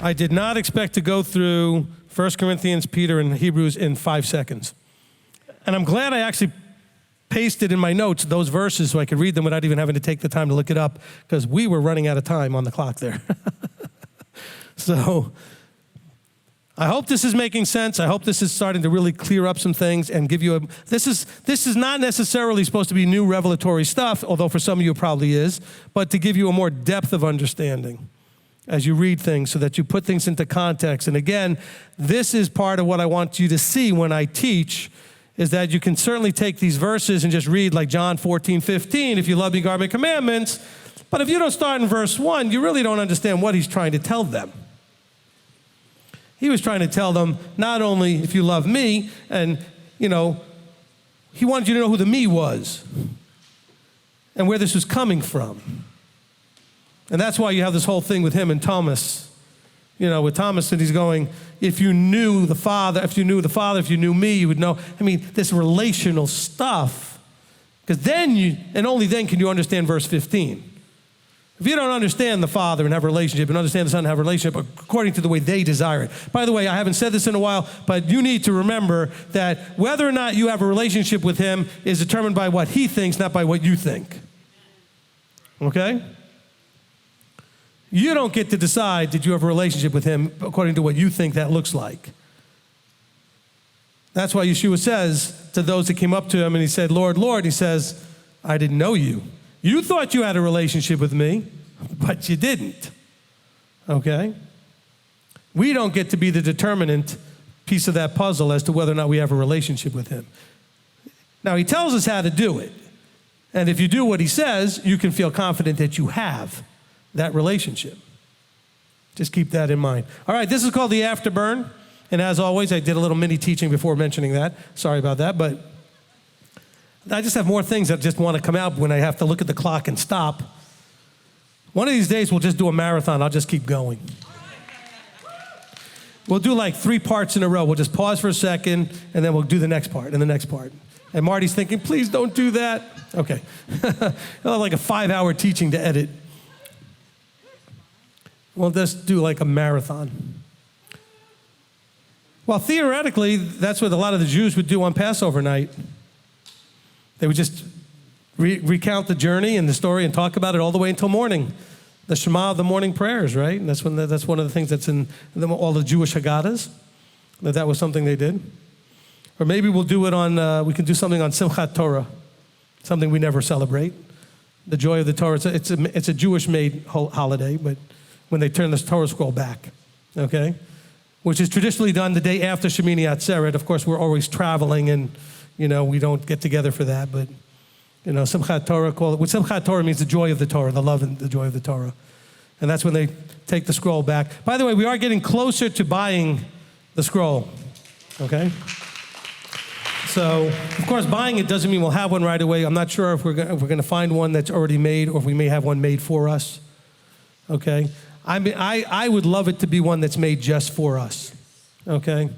I did not expect to go through 1 Corinthians, Peter, and Hebrews in 5 seconds. And I'm glad I actually pasted in my notes those verses so I could read them without even having to take the time to look it up, because we were running out of time on the clock there. So I hope this is making sense. I hope this is starting to really clear up some things and give you this is not necessarily supposed to be new revelatory stuff, although for some of you it probably is, but to give you a more depth of understanding as you read things so that you put things into context. And again, this is part of what I want you to see when I teach, is that you can certainly take these verses and just read like John 14:15, if you love me, guard my commandments. But if you don't start in verse 1, you really don't understand what he's trying to tell them. He was trying to tell them not only if you love me, and he wanted you to know who the me was and where this was coming from. And that's why you have this whole thing with him and Thomas. With Thomas, and he's going, if you knew the Father, if you knew me, you would know. This relational stuff. Because and only then can you understand verse 15. If you don't understand the Father and have a relationship, and understand the Son and have a relationship according to the way they desire it. By the way, I haven't said this in a while, but you need to remember that whether or not you have a relationship with him is determined by what he thinks, not by what you think. Okay? You don't get to decide that you have a relationship with him according to what you think that looks like. That's why Yeshua says to those that came up to him and he said, Lord, Lord, he says, I didn't know you. You thought you had a relationship with me, but you didn't. Okay? We don't get to be the determinant piece of that puzzle as to whether or not we have a relationship with him. Now, he tells us how to do it. And if you do what he says, you can feel confident that you have that relationship. Just keep that in mind. All right, this is called the Afterburn. And as always, I did a little mini teaching before mentioning that. Sorry about that, but I just have more things that just want to come out when I have to look at the clock and stop. One of these days, we'll just do a marathon. I'll just keep going. We'll do like 3 parts in a row. We'll just pause for a second, and then we'll do the next part and the next part. And Marty's thinking, please don't do that. Okay. I'll have like a 5-hour teaching to edit. We'll just do like a marathon. Well, theoretically, that's what a lot of the Jews would do on Passover night. They would just recount the journey and the story and talk about it all the way until morning. The Shema of the morning prayers, right? And that's one of the things that's in all the Jewish Haggadahs, that was something they did. Or maybe we'll do it we can do something on Simchat Torah, something we never celebrate. The joy of the Torah, it's a Jewish-made holiday, but when they turn this Torah scroll back, okay? Which is traditionally done the day after Shemini Atzeret. Of course, we're always traveling and, we don't get together for that, but, Simchat Torah, Simchat Torah means the joy of the Torah, the love and the joy of the Torah. And that's when they take the scroll back. By the way, we are getting closer to buying the scroll, okay? So, of course, buying it doesn't mean we'll have one right away. I'm not sure if we're going to find one that's already made or if we may have one made for us, okay? I would love it to be one that's made just for us, okay?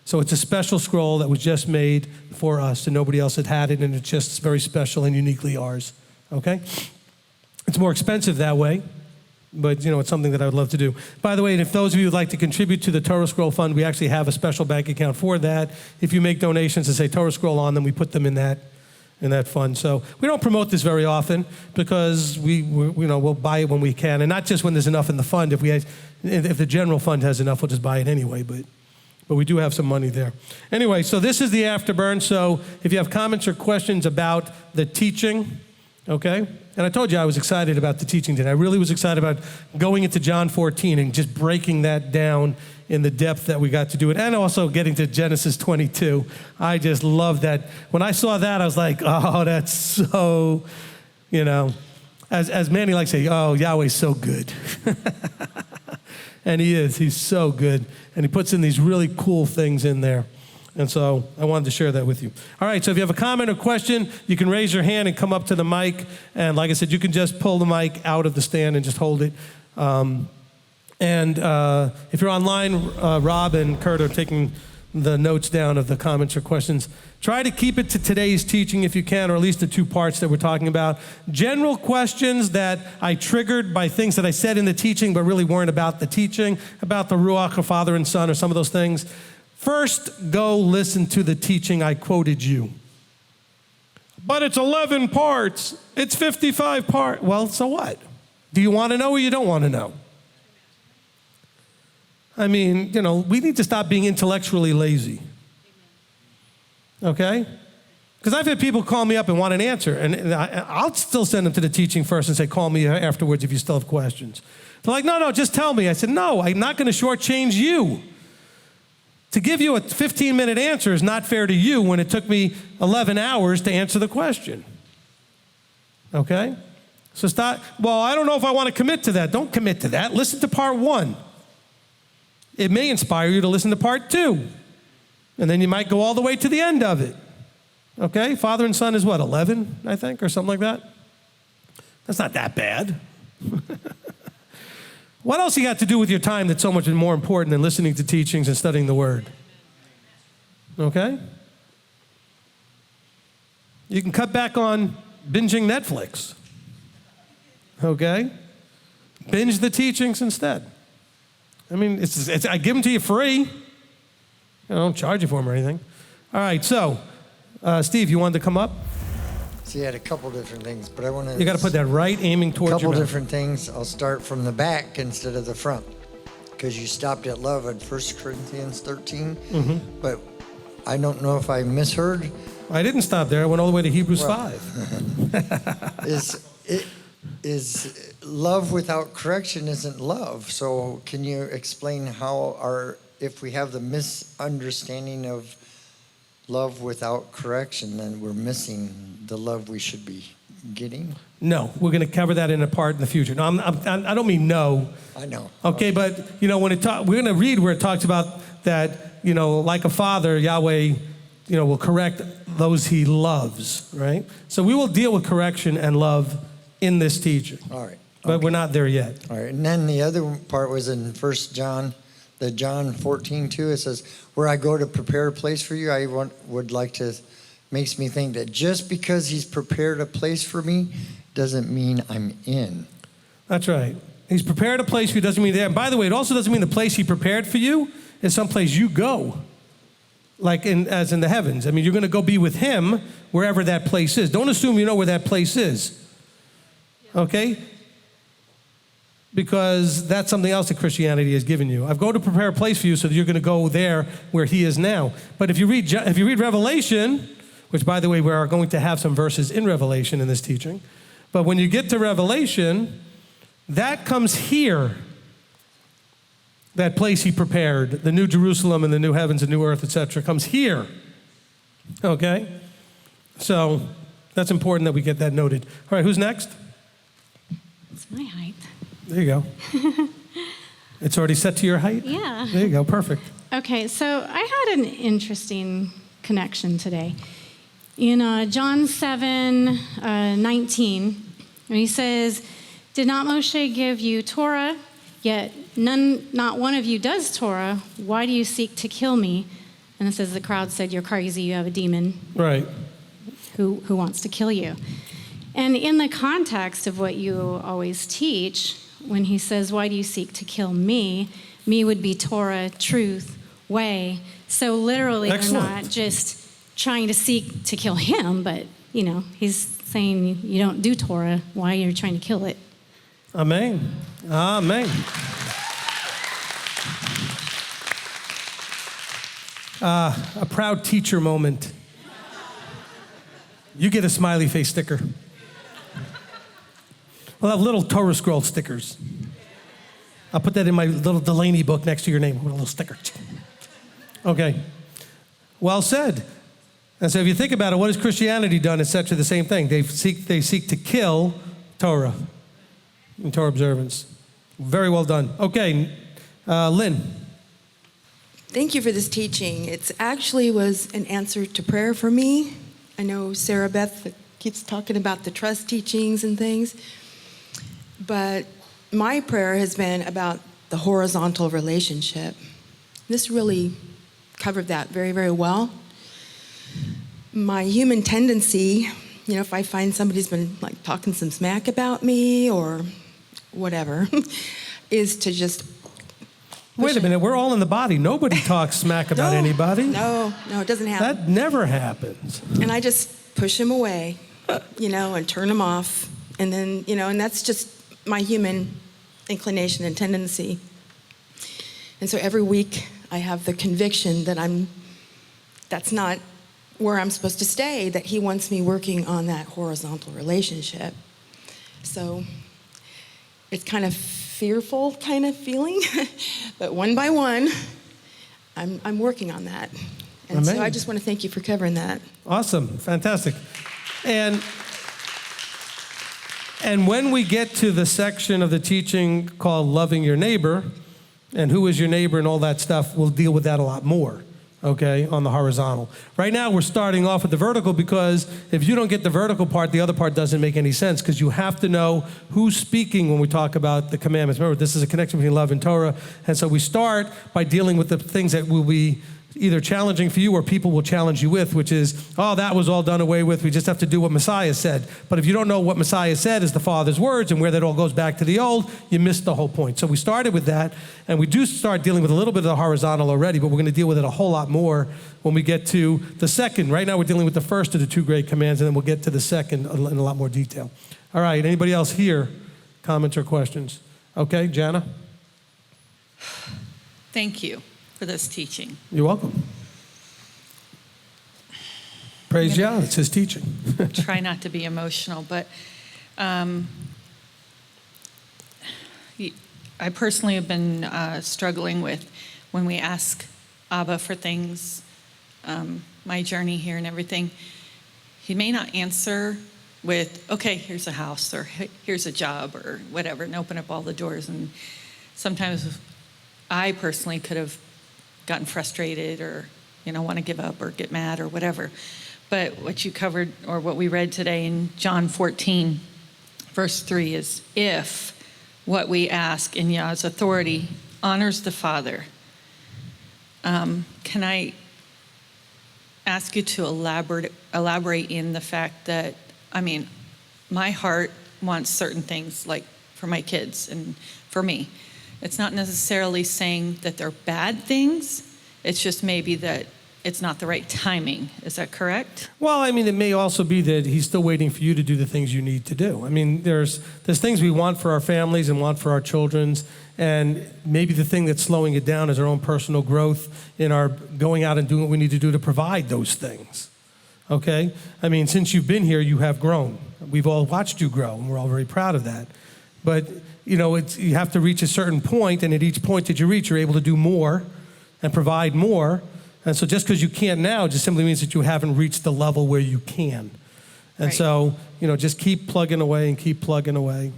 So it's a special scroll that was just made for us, and nobody else had it, and it's just very special and uniquely ours, okay? It's more expensive that way, but, it's something that I would love to do. By the way, and if those of you would like to contribute to the Torah Scroll Fund, we actually have a special bank account for that. If you make donations that say Torah Scroll on them, we put them in that fund. So we don't promote this very often because we'll buy it when we can, and not just when there's enough in the fund. If the general fund has enough, we'll just buy it anyway, but we do have some money there. Anyway, so this is the Afterburn. So if you have comments or questions about the teaching, okay? And I told you I was excited about the teaching today. I really was excited about going into John 14 and just breaking that down in the depth that we got to do it, and also getting to Genesis 22. I just love that. When I saw that, I was like, oh, that's so, as Manny likes to say, oh, Yahweh's so good. And he is. He's so good. And he puts in these really cool things in there. And so I wanted to share that with you. All right, so if you have a comment or question, you can raise your hand and come up to the mic. And like I said, you can just pull the mic out of the stand and just hold it. And if you're online, Rob and Kurt are taking the notes down of the comments or questions. Try to keep it to today's teaching if you can, or at least the 2 parts that we're talking about. General questions that I triggered by things that I said in the teaching but really weren't about the teaching, about the Ruach or Father and Son or some of those things. First, go listen to the teaching I quoted you. But it's 11 parts. It's 55 parts. Well, so what? Do you want to know or you don't want to know? I mean, we need to stop being intellectually lazy. Okay? Because I've had people call me up and want an answer, and I'll still send them to the teaching first and say, call me afterwards if you still have questions. They're like, no, just tell me. I said, no, I'm not going to shortchange you. To give you a 15-minute answer is not fair to you when it took me 11 hours to answer the question. Okay? So stop, well, I don't know if I want to commit to that. Don't commit to that. Listen to part 1. It may inspire you to listen to part 2. And then you might go all the way to the end of it. Okay? Father and Son is what, 11, I think, or something like that? That's not that bad. What else you got to do with your time that's so much more important than listening to teachings and studying the Word? Okay? You can cut back on binging Netflix. Okay? Binge the teachings instead. I mean, I give them to you free. I don't charge you for them or anything. All right, so, Steve, you wanted to come up? See, I had a couple different things, but I want to... You got to put that right, aiming towards your mouth. A couple different things. I'll start from the back instead of the front, because you stopped at love in 1 Corinthians 13, but I don't know if I misheard. I didn't stop there. I went all the way to Hebrews 5. Is love without correction isn't love. So can you explain how if we have the misunderstanding of love without correction, then we're missing the love we should be getting? No, we're going to cover that in a part in the future. No, I don't mean no. I know. Okay, but when we're going to read where it talks about that, like a father, Yahweh, will correct those he loves, right? So we will deal with correction and love in this teaching. All right. But we're not there yet. All right. And then the other part was in 1 John, John 14:2. It says, where I go to prepare a place for you, makes me think that just because he's prepared a place for me doesn't mean I'm in. That's right. He's prepared a place for you doesn't mean there. And by the way, it also doesn't mean the place he prepared for you is someplace you go. Like as in the heavens. I mean, you're going to go be with him wherever that place is. Don't assume you know where that place is. Okay? Because that's something else that Christianity has given you. I've go to prepare a place for you so that you're going to go there where he is now. But if you read Revelation, which by the way, we are going to have some verses in Revelation in this teaching. But when you get to Revelation, that comes here. That place he prepared, the new Jerusalem and the new heavens and new earth, etc., comes here. Okay? So that's important that we get that noted. All right, who's next? It's my height. There you go. It's already set to your height? Yeah. There you go, perfect. Okay, so I had an interesting connection today. In John 7:19, when he says, did not Moshe give you Torah, yet not one of you does Torah, why do you seek to kill me? And it says the crowd said, you're crazy, you have a demon. Right. Who wants to kill you. And in the context of what you always teach, when he says, why do you seek to kill me? Me would be Torah, truth, way. So literally, Excellent. We're not just trying to seek to kill him, but, he's saying you don't do Torah. Why are you trying to kill it? Amen. Amen. A proud teacher moment. You get a smiley face sticker. We'll have little Torah scroll stickers. I'll put that in my little Delaney book next to your name with a little sticker. Okay. Well said. And so if you think about it, what has Christianity done? It's essentially the same thing. They seek to kill Torah and Torah observance. Very well done. Okay, Lynn. Thank you for this teaching. It actually was an answer to prayer for me. I know Sarah Beth keeps talking about the trust teachings and things, but my prayer has been about the horizontal relationship. This really covered that very, very well. My human tendency, if I find somebody's been like talking some smack about me or whatever, is to just Wait a minute, we're all in the body. Nobody talks smack about anybody. No, it doesn't happen. That never happens. And I just push them away, and turn them off. And then, and that's just my human inclination and tendency. And so every week I have the conviction that that's not where I'm supposed to stay, that he wants me working on that horizontal relationship. So it's kind of fearful kind of feeling, but one by one, I'm working on that. And Amazing. So I just want to thank you for covering that. Awesome, fantastic. And when we get to the section of the teaching called loving your neighbor, and who is your neighbor and all that stuff, we'll deal with that a lot more, okay, on the horizontal. Right now, we're starting off with the vertical because if you don't get the vertical part, the other part doesn't make any sense because you have to know who's speaking when we talk about the commandments. Remember, this is a connection between love and Torah. And so we start by dealing with the things that will be either challenging for you or people will challenge you with, which is, that was all done away with. We just have to do what Messiah said. But if you don't know what Messiah said is the Father's words and where that all goes back to the old, you missed the whole point. So we started with that, and we do start dealing with a little bit of the horizontal already, but we're going to deal with it a whole lot more when we get to the second. Right now we're dealing with the first of the two great commands, and then we'll get to the second in a lot more detail. All right, anybody else here? Comments or questions? Okay, Jana? Thank you for this teaching. You're welcome. Praise Yah, it's his teaching. Try not to be emotional, but I personally have been struggling with when we ask Abba for things, my journey here and everything. He may not answer with, okay, here's a house or here's a job or whatever, and open up all the doors. And sometimes I personally could have gotten frustrated or, want to give up or get mad or whatever. But what you covered or what we read today in John 14, verse 3 is, if what we ask in Yah's authority honors the Father, can I ask you to elaborate in the fact that, my heart wants certain things like for my kids and for me. It's not necessarily saying that they're bad things. It's just maybe that it's not the right timing. Is that correct? Well, it may also be that he's still waiting for you to do the things you need to do. There's things we want for our families and want for our children's, and maybe the thing that's slowing it down is our own personal growth in our going out and doing what we need to do to provide those things. Okay? Since you've been here, you have grown. We've all watched you grow, and we're all very proud of that. But you have to reach a certain point, and at each point that you reach, you're able to do more and provide more. And so just because you can't now just simply means that you haven't reached the level where you can. And right. So, just keep plugging away and keep plugging away,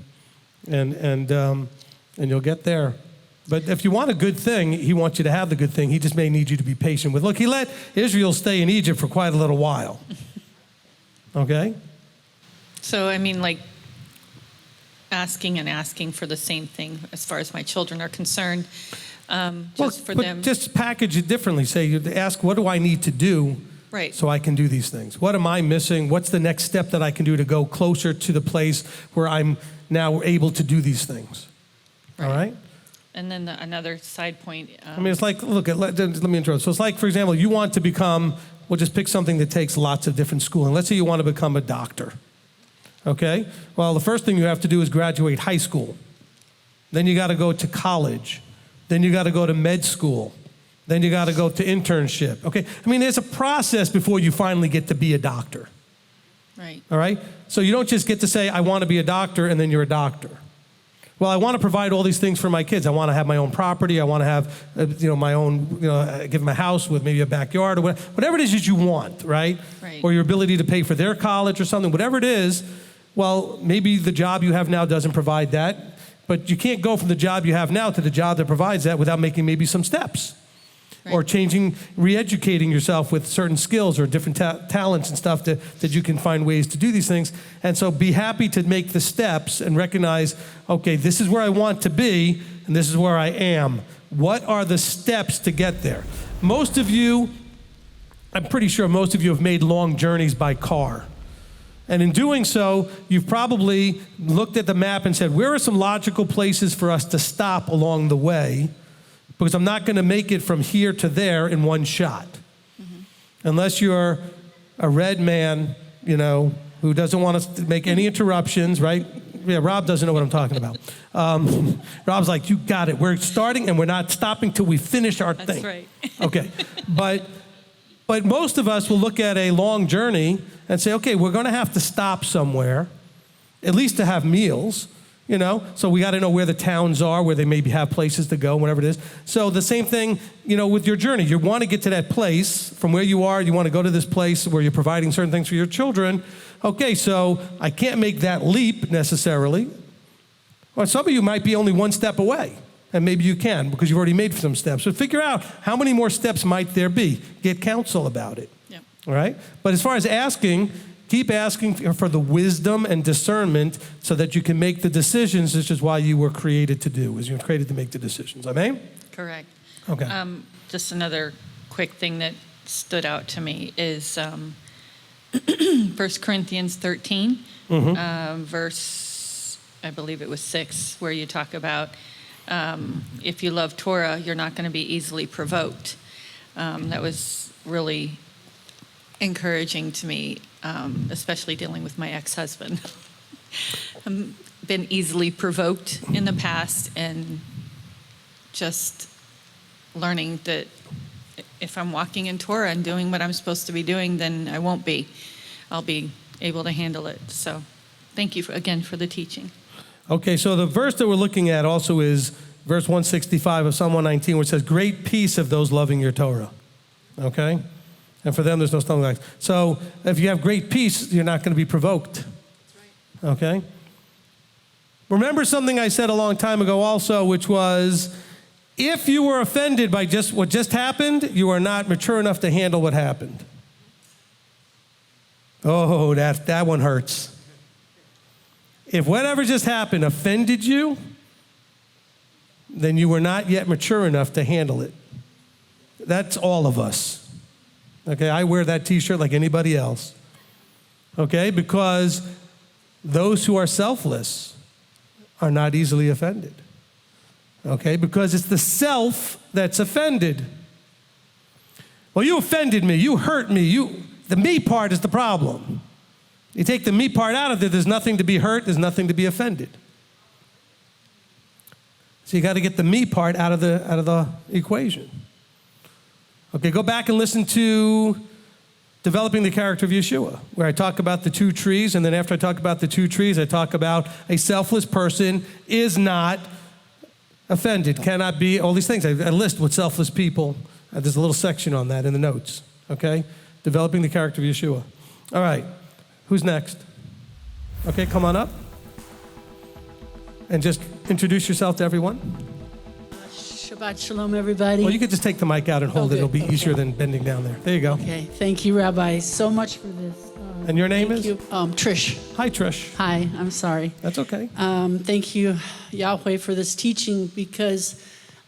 and you'll get there. But if you want a good thing, he wants you to have the good thing. He just may need you to be patient with. Look, he let Israel stay in Egypt for quite a little while. Okay? So, asking for the same thing as far as my children are concerned. Just package it differently. Say, ask, what do I need to do right. so I can do these things? What am I missing? What's the next step that I can do to go closer to the place where I'm now able to do these things? Right. All right? And then another side point. It's like, look, let me intro. So it's like, for example, you want to become, we'll just pick something that takes lots of different schooling. Let's say you want to become a doctor. Okay? Well, the first thing you have to do is graduate high school. Then you got to go to college. Then you got to go to med school. Then you got to go to internship. Okay? There's a process before you finally get to be a doctor. Right. All right? So you don't just get to say, I want to be a doctor, and then you're a doctor. Well, I want to provide all these things for my kids. I want to have my own property. I want to have, my own, give them a house with maybe a backyard or whatever it is that you want, right? Right. Or your ability to pay for their college or something, whatever it is. Well, maybe the job you have now doesn't provide that, but you can't go from the job you have now to the job that provides that without making maybe some steps. Right. Or changing, re-educating yourself with certain skills or different talents and stuff that you can find ways to do these things. And so be happy to make the steps and recognize, okay, this is where I want to be, and this is where I am. What are the steps to get there? Most of you, I'm pretty sure most of you have made long journeys by car. And in doing so, you've probably looked at the map and said, where are some logical places for us to stop along the way? Because I'm not going to make it from here to there in one shot. Unless you're a red man, who doesn't want us to make any interruptions, right? Yeah, Rob doesn't know what I'm talking about. Rob's like, you got it. We're starting and we're not stopping till we finish our thing. That's right. Okay, but most of us will look at a long journey and say, okay, we're going to have to stop somewhere, at least to have meals, So we got to know where the towns are, where they maybe have places to go, whatever it is. So the same thing, with your journey. You want to get to that place from where you are. You want to go to this place where you're providing certain things for your children. Okay, so I can't make that leap necessarily. Well, some of you might be only one step away. And maybe you can because you've already made some steps. So figure out how many more steps might there be. Get counsel about it. Yep. All right? But as far as asking, keep asking for the wisdom and discernment so that you can make the decisions, which is why you were created to do, is you're created to make the decisions. Amen? Correct. Okay. Just another quick thing that stood out to me is 1 Corinthians 13, verse, I believe it was 6, where you talk about if you love Torah, you're not going to be easily provoked. That was really encouraging to me, especially dealing with my ex-husband. I've been easily provoked in the past, and just learning that if I'm walking in Torah and doing what I'm supposed to be doing, then I won't be. I'll be able to handle it. So thank you again for the teaching. Okay, so the verse that we're looking at also is verse 165 of Psalm 119, which says, great peace of those loving your Torah. Okay? And for them, there's no stumbling blocks. So if you have great peace, you're not going to be provoked. That's right. Okay? Remember something I said a long time ago also, which was, if you were offended by just what just happened, you are not mature enough to handle what happened. Oh, that one hurts. If whatever just happened offended you, then you were not yet mature enough to handle it. That's all of us. Okay, I wear that t-shirt like anybody else. Okay, because those who are selfless are not easily offended. Okay, because it's the self that's offended. Well, you offended me, you hurt me, the me part is the problem. You take the me part out of it, there's nothing to be hurt, there's nothing to be offended. So you got to get the me part out of the equation. Okay, go back and listen to Developing the Character of Yeshua, where I talk about the two trees, and then after I talk about the two trees, I talk about a selfless person is not offended, cannot be, all these things. I list what selfless people, there's a little section on that in the notes, okay? Developing the Character of Yeshua. All right. Who's next? Okay, come on up. And just introduce yourself to everyone. Shabbat shalom, everybody. Well, you could just take the mic out and hold it. It'll be easier than bending down there. There you go. Okay, thank you, Rabbi, so much for this. And your name is? Thank you. Trish. Hi, Trish. Hi, I'm sorry. That's okay. Thank you, Yahweh, for this teaching, because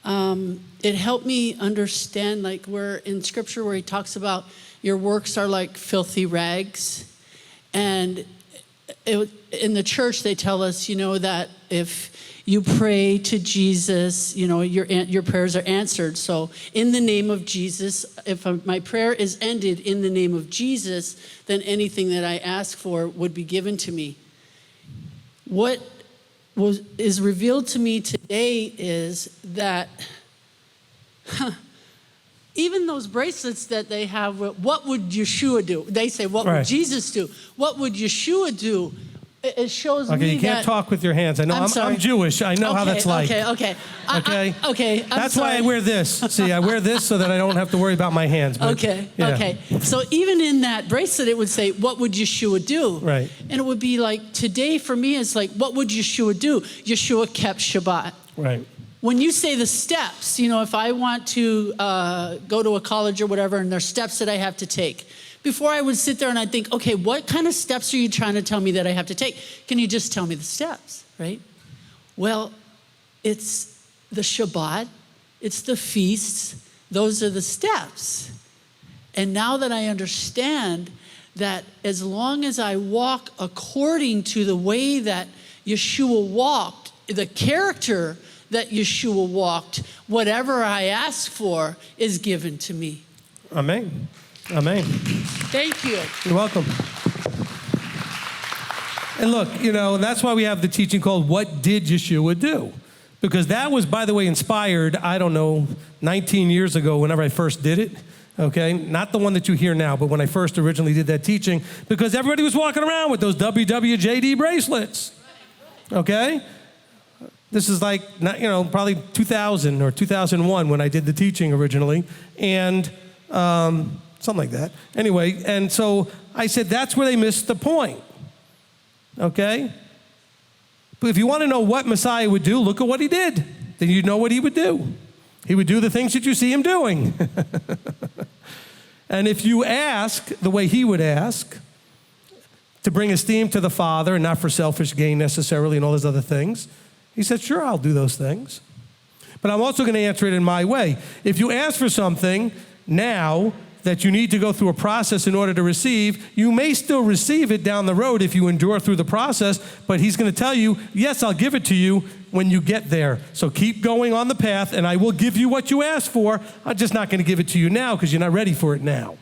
it helped me understand, like where in Scripture where he talks about your works are like filthy rags. And in the church, they tell us, that if you pray to Jesus, your prayers are answered. So in the name of Jesus, if my prayer is ended in the name of Jesus, then anything that I ask for would be given to me. What is revealed to me today is that even those bracelets that they have, what would Yeshua do? They say, what would Jesus do? What would Yeshua do? It shows me that... Okay, you can't talk with your hands. I know, I'm Jewish. I know how that's like. Okay. That's why I wear this. See, I wear this so that I don't have to worry about my hands. But, okay. So even in that bracelet, it would say, what would Yeshua do? Right. And it would be like, today for me, it's like, what would Yeshua do? Yeshua kept Shabbat. Right. When you say the steps, if I want to go to a college or whatever, and there's steps that I have to take, before I would sit there and I'd think, okay, what kind of steps are you trying to tell me that I have to take? Can you just tell me the steps, right? Well, it's the Shabbat, it's the feasts, those are the steps. And now that I understand that as long as I walk according to the way that Yeshua walked, the character that Yeshua walked, whatever I ask for is given to me. Amen. Amen. Thank you. You're welcome. And look, that's why we have the teaching called What Did Yeshua Do? Because that was, by the way, inspired, 19 years ago whenever I first did it. Okay, not the one that you hear now, but when I first originally did that teaching, because everybody was walking around with those WWJD bracelets. Okay? This is like, probably 2000 or 2001 when I did the teaching originally, and something like that. Anyway, and so I said that's where they missed the point. Okay? But if you want to know what Messiah would do, look at what he did. Then you'd know what he would do. He would do the things that you see him doing. And if you ask the way he would ask, to bring esteem to the Father and not for selfish gain necessarily and all those other things, he said, sure, I'll do those things. But I'm also going to answer it in my way. If you ask for something now that you need to go through a process in order to receive, you may still receive it down the road if you endure through the process, but he's going to tell you, yes, I'll give it to you when you get there. So keep going on the path, and I will give you what you asked for. I'm just not going to give it to you now because you're not ready for it now.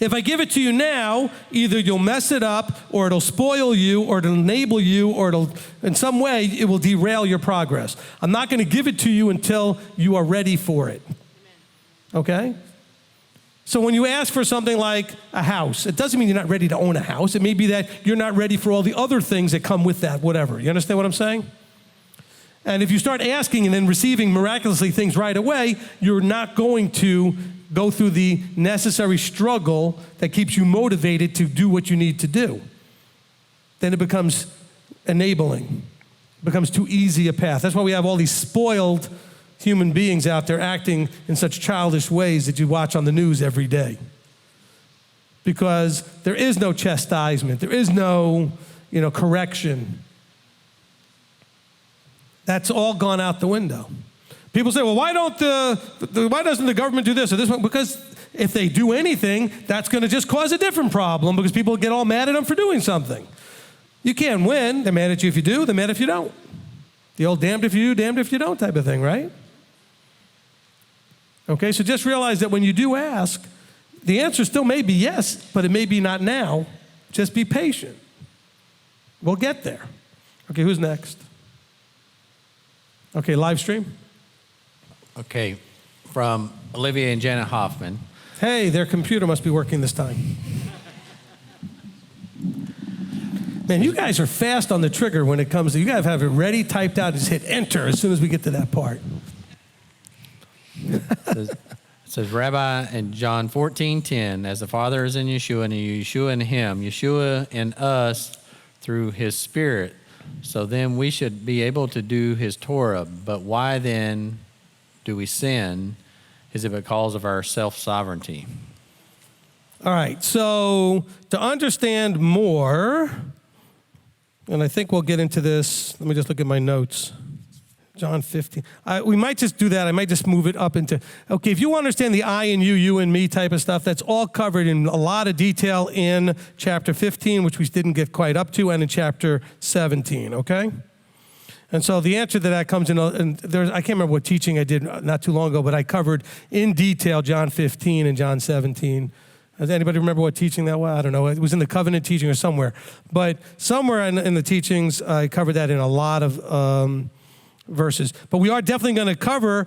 If I give it to you now, either you'll mess it up, or it'll spoil you, or it'll enable you, or in some way, it will derail your progress. I'm not going to give it to you until you are ready for it. Okay? So when you ask for something like a house, it doesn't mean you're not ready to own a house. It may be that you're not ready for all the other things that come with that, whatever. You understand what I'm saying? And if you start asking and then receiving miraculously things right away, you're not going to go through the necessary struggle that keeps you motivated to do what you need to do. Then it becomes enabling. It becomes too easy a path. That's why we have all these spoiled human beings out there acting in such childish ways that you watch on the news every day. Because there is no chastisement. There is no, correction. That's all gone out the window. People say, well, why doesn't the government do this or this one? Because if they do anything, that's going to just cause a different problem because people get all mad at them for doing something. You can't win. They're mad at you if you do. They're mad if you don't. The old damned if you do, damned if you don't type of thing, right? Okay, so just realize that when you do ask, the answer still may be yes, but it may be not now. Just be patient. We'll get there. Okay, who's next? Okay, live stream. Okay, from Olivia and Janet Hoffman. Hey, their computer must be working this time. Man, you guys are fast on the trigger when it comes to, you guys have it ready, typed out, just hit enter as soon as we get to that part. It says, Rabbi, in John 14:10, as the Father is in Yeshua, and Yeshua in him, Yeshua in us through his Spirit, so then we should be able to do his Torah. But why then do we sin? Is it because of our self-sovereignty? All right, so to understand more, and I think we'll get into this, let me just look at my notes. John 15. We might just do that. I might just move it up into, okay, if you understand the I and you and me type of stuff, that's all covered in a lot of detail in chapter 15, which we didn't get quite up to, and in chapter 17, okay? And so the answer to that comes in, and I can't remember what teaching I did not too long ago, but I covered in detail John 15 and John 17. Does anybody remember what teaching that was? I don't know. It was in the covenant teaching or somewhere. But somewhere in the teachings, I covered that in a lot of verses. But we are definitely going to cover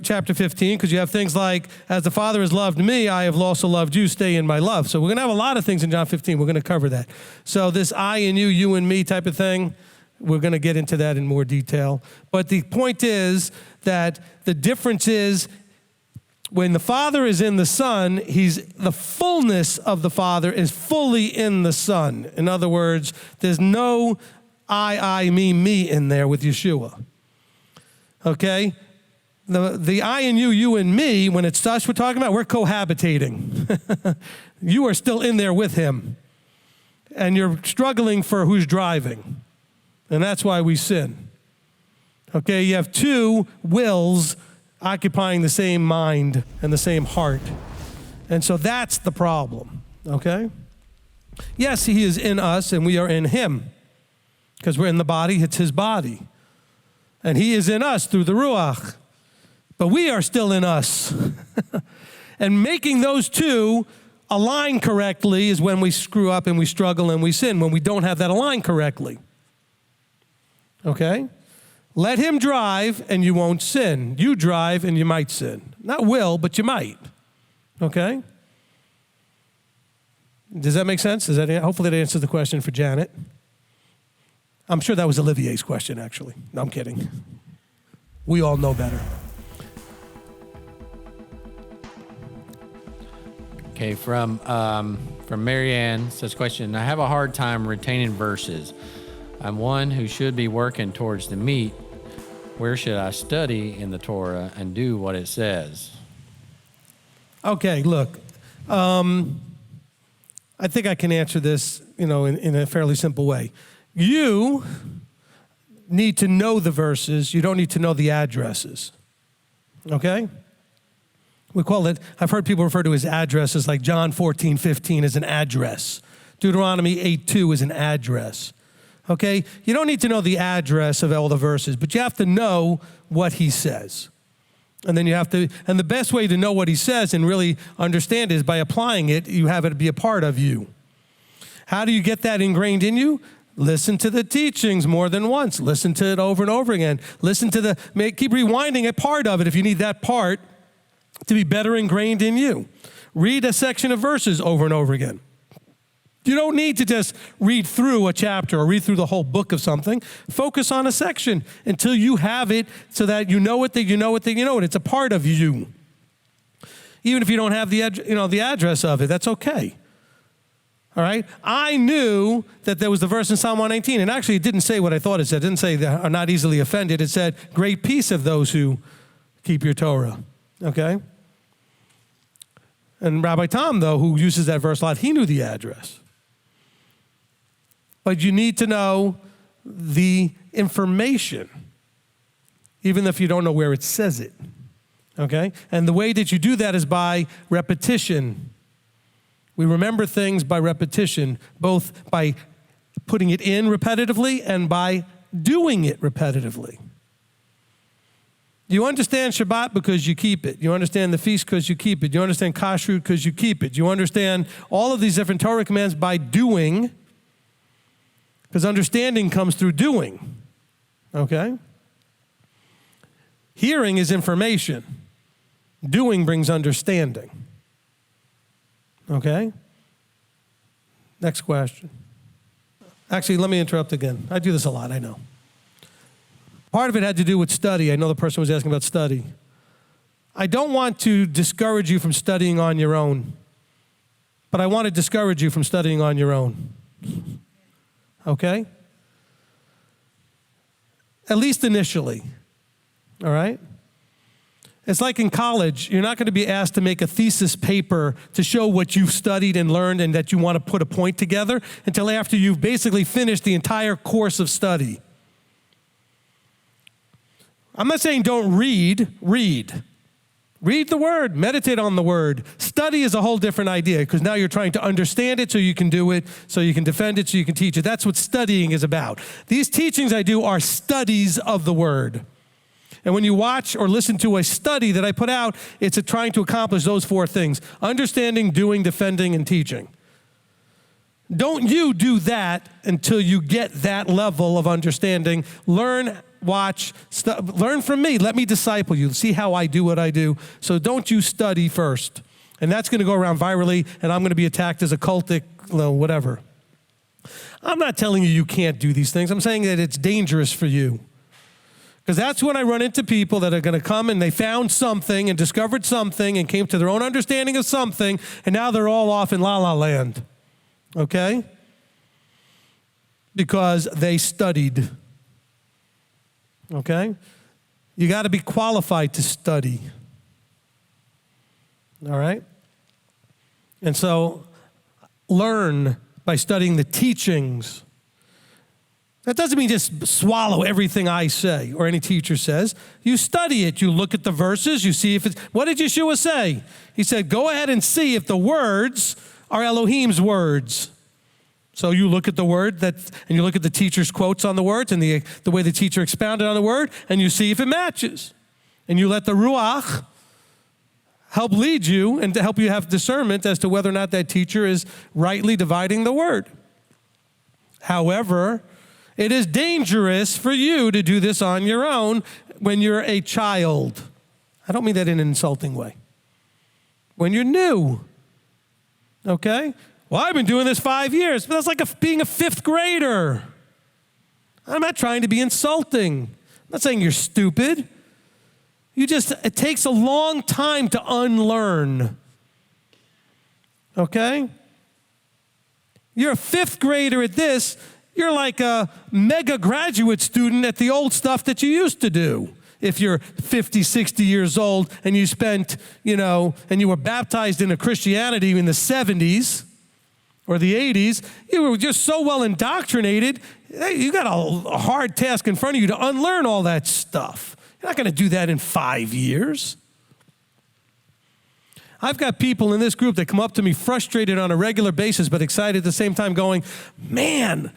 chapter 15 because you have things like, as the Father has loved me, I have also loved you, stay in my love. So we're going to have a lot of things in John 15. We're going to cover that. So this I and you and me type of thing, we're going to get into that in more detail. But the point is that the difference is when the Father is in the Son, the fullness of the Father is fully in the Son. In other words, there's no I, me in there with Yeshua. Okay? The I and you and me, when it's us we're talking about, we're cohabitating. You are still in there with him. And you're struggling for who's driving. And that's why we sin. Okay, you have two wills occupying the same mind and the same heart. And so that's the problem, okay? Yes, he is in us and we are in him because we're in the body, it's his body. And he is in us through the Ruach, but we are still in us. And making those two align correctly is when we screw up and we struggle and we sin, when we don't have that aligned correctly. Okay? Let him drive and you won't sin. You drive and you might sin. Not will, but you might. Okay? Does that make sense? Hopefully that answers the question for Janet. I'm sure that was Olivier's question, actually. No, I'm kidding. We all know better. Okay, from Marianne, says question, I have a hard time retaining verses. I'm one who should be working towards the meat. Where should I study in the Torah and do what it says? Okay, look. I think I can answer this, in a fairly simple way. You need to know the verses. You don't need to know the addresses. Okay? We call it, I've heard people refer to as addresses, like John 14:15 is an address. Deuteronomy 8:2 is an address. Okay? You don't need to know the address of all the verses, but you have to know what he says. And then and the best way to know what he says and really understand it is by applying it. You have it be a part of you. How do you get that ingrained in you? Listen to the teachings more than once. Listen to it over and over again. Keep rewinding a part of it if you need that part to be better ingrained in you. Read a section of verses over and over again. You don't need to just read through a chapter or read through the whole book of something. Focus on a section until you have it so that you know it, It's a part of you. Even if you don't have the address of it, that's okay. All right? I knew that there was the verse in Psalm 119, and actually it didn't say what I thought it said. It didn't say they are not easily offended. It said, great peace of those who keep your Torah. Okay? And Rabbi Tom, though, who uses that verse a lot, he knew the address. But you need to know the information, even if you don't know where it says it. Okay? And the way that you do that is by repetition. We remember things by repetition, both by putting it in repetitively and by doing it repetitively. You understand Shabbat because you keep it. You understand the feast because you keep it. You understand kashrut because you keep it. You understand all of these different Torah commands by doing, because understanding comes through doing. Okay? Hearing is information. Doing brings understanding. Okay? Next question. Actually, let me interrupt again. I do this a lot, I know. Part of it had to do with study. I know the person was asking about study. I don't want to discourage you from studying on your own, but I want to discourage you from studying on your own. Okay? At least initially. All right? It's like in college, you're not going to be asked to make a thesis paper to show what you've studied and learned and that you want to put a point together until after you've basically finished the entire course of study. I'm not saying don't read. Read the word, meditate on the word. Study is a whole different idea because now you're trying to understand it so you can do it, so you can defend it, so you can teach it. That's what studying is about. These teachings I do are studies of the word. And when you watch or listen to a study that I put out, it's trying to accomplish those four things: understanding, doing, defending, and teaching. Don't you do that until you get that level of understanding. Learn, watch, learn from me. Let me disciple you. See how I do what I do. So don't you study first. And that's going to go around virally, and I'm going to be attacked as a cultic, whatever. I'm not telling you can't do these things. I'm saying that it's dangerous for you. Because that's when I run into people that are going to come and they found something and discovered something and came to their own understanding of something, and now they're all off in la-la land. Okay? Because they studied. Okay? You got to be qualified to study. All right? And so learn by studying the teachings. That doesn't mean just swallow everything I say or any teacher says. You study it. You look at the verses. You see if it's, what did Yeshua say? He said, go ahead and see if the words are Elohim's words. So you look at the word and you look at the teacher's quotes on the words and the way the teacher expounded on the word, and you see if it matches. And you let the Ruach help lead you and to help you have discernment as to whether or not that teacher is rightly dividing the word. However, it is dangerous for you to do this on your own when you're a child. I don't mean that in an insulting way. When you're new, okay? Well, I've been doing this 5 years, but that's like being a fifth grader. I'm not trying to be insulting. I'm not saying you're stupid. It takes a long time to unlearn, okay? You're a fifth grader at this. You're like a mega graduate student at the old stuff that you used to do. If you're 50, 60 years old and you spent, and you were baptized into Christianity in the 70s or the 80s, you were just so well indoctrinated, you got a hard task in front of you to unlearn all that stuff. You're not going to do that in 5 years. I've got people in this group that come up to me frustrated on a regular basis, but excited at the same time going, man,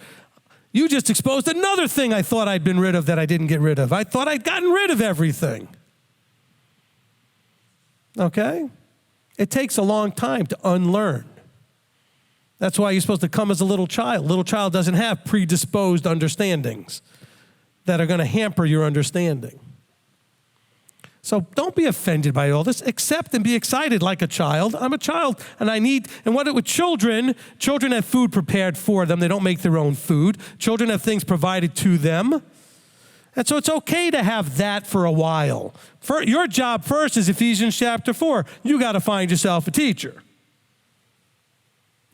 you just exposed another thing I thought I'd been rid of that I didn't get rid of. I thought I'd gotten rid of everything. Okay? It takes a long time to unlearn. That's why you're supposed to come as a little child. A little child doesn't have predisposed understandings that are going to hamper your understanding. So don't be offended by all this. Accept and be excited like a child. I'm a child, and with children have food prepared for them. They don't make their own food. Children have things provided to them. And so it's okay to have that for a while. Your job first is Ephesians chapter 4. You got to find yourself a teacher.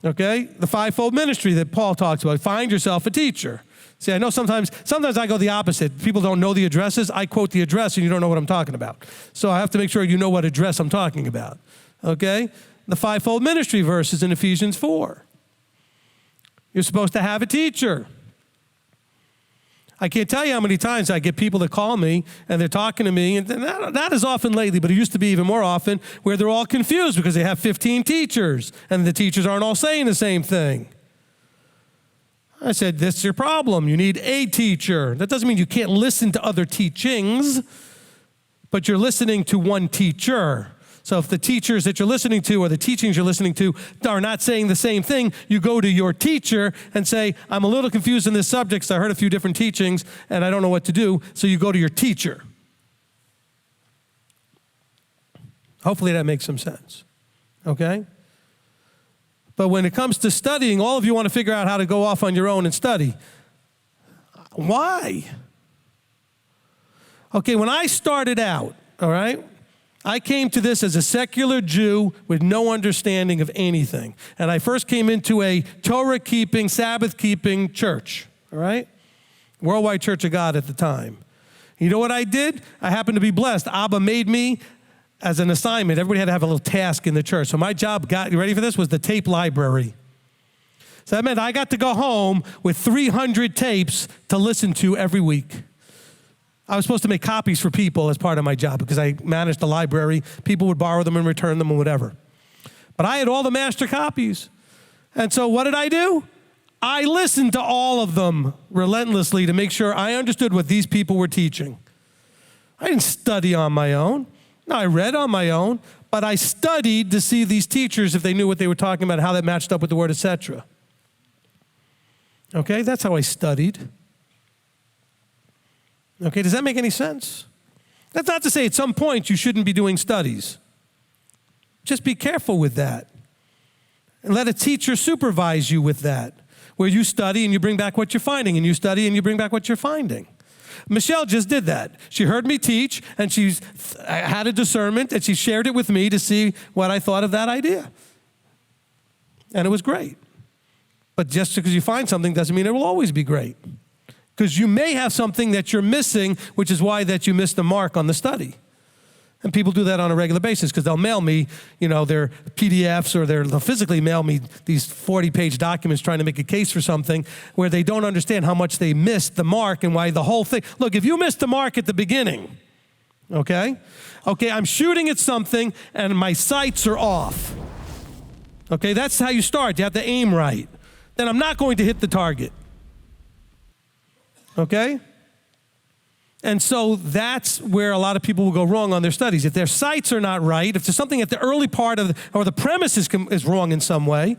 Okay? The fivefold ministry that Paul talks about. Find yourself a teacher. See, I know sometimes I go the opposite. People don't know the addresses. I quote the address and you don't know what I'm talking about. So I have to make sure you know what address I'm talking about. Okay? The fivefold ministry verses in Ephesians 4. You're supposed to have a teacher. I can't tell you how many times I get people that call me and they're talking to me, and that is often lately, but it used to be even more often, where they're all confused because they have 15 teachers and the teachers aren't all saying the same thing. I said, that's your problem. You need a teacher. That doesn't mean you can't listen to other teachings, but you're listening to one teacher. So if the teachers that you're listening to or the teachings you're listening to are not saying the same thing, you go to your teacher and say, I'm a little confused in this subject, so I heard a few different teachings and I don't know what to do. So you go to your teacher. Hopefully that makes some sense. Okay? But when it comes to studying, all of you want to figure out how to go off on your own and study. Why? Okay, when I started out, all right, I came to this as a secular Jew with no understanding of anything. And I first came into a Torah-keeping, Sabbath-keeping church, all right? Worldwide Church of God at the time. You know what I did? I happened to be blessed. Abba made me as an assignment. Everybody had to have a little task in the church. So my job, you ready for this, was the tape library. So that meant I got to go home with 300 tapes to listen to every week. I was supposed to make copies for people as part of my job because I managed the library. People would borrow them and return them or whatever. But I had all the master copies. And so what did I do? I listened to all of them relentlessly to make sure I understood what these people were teaching. I didn't study on my own. No, I read on my own, but I studied to see these teachers if they knew what they were talking about, how that matched up with the word, etc. Okay, that's how I studied. Okay, does that make any sense? That's not to say at some point you shouldn't be doing studies. Just be careful with that. And let a teacher supervise you with that, where you study and you bring back what you're finding, and you study and you bring back what you're finding. Michelle just did that. She heard me teach, and she's had a discernment, and she shared it with me to see what I thought of that idea. And it was great. But just because you find something doesn't mean it will always be great. Because you may have something that you're missing, which is why that you missed the mark on the study. And people do that on a regular basis because they'll mail me, their PDFs, or they'll physically mail me these 40-page documents trying to make a case for something where they don't understand how much they missed the mark and why the whole thing. Look, if you missed the mark at the beginning, okay, I'm shooting at something and my sights are off. Okay, that's how you start. You have to aim right. Then I'm not going to hit the target. Okay? And so that's where a lot of people will go wrong on their studies. If their sights are not right, if there's something at the early part or the premise is wrong in some way,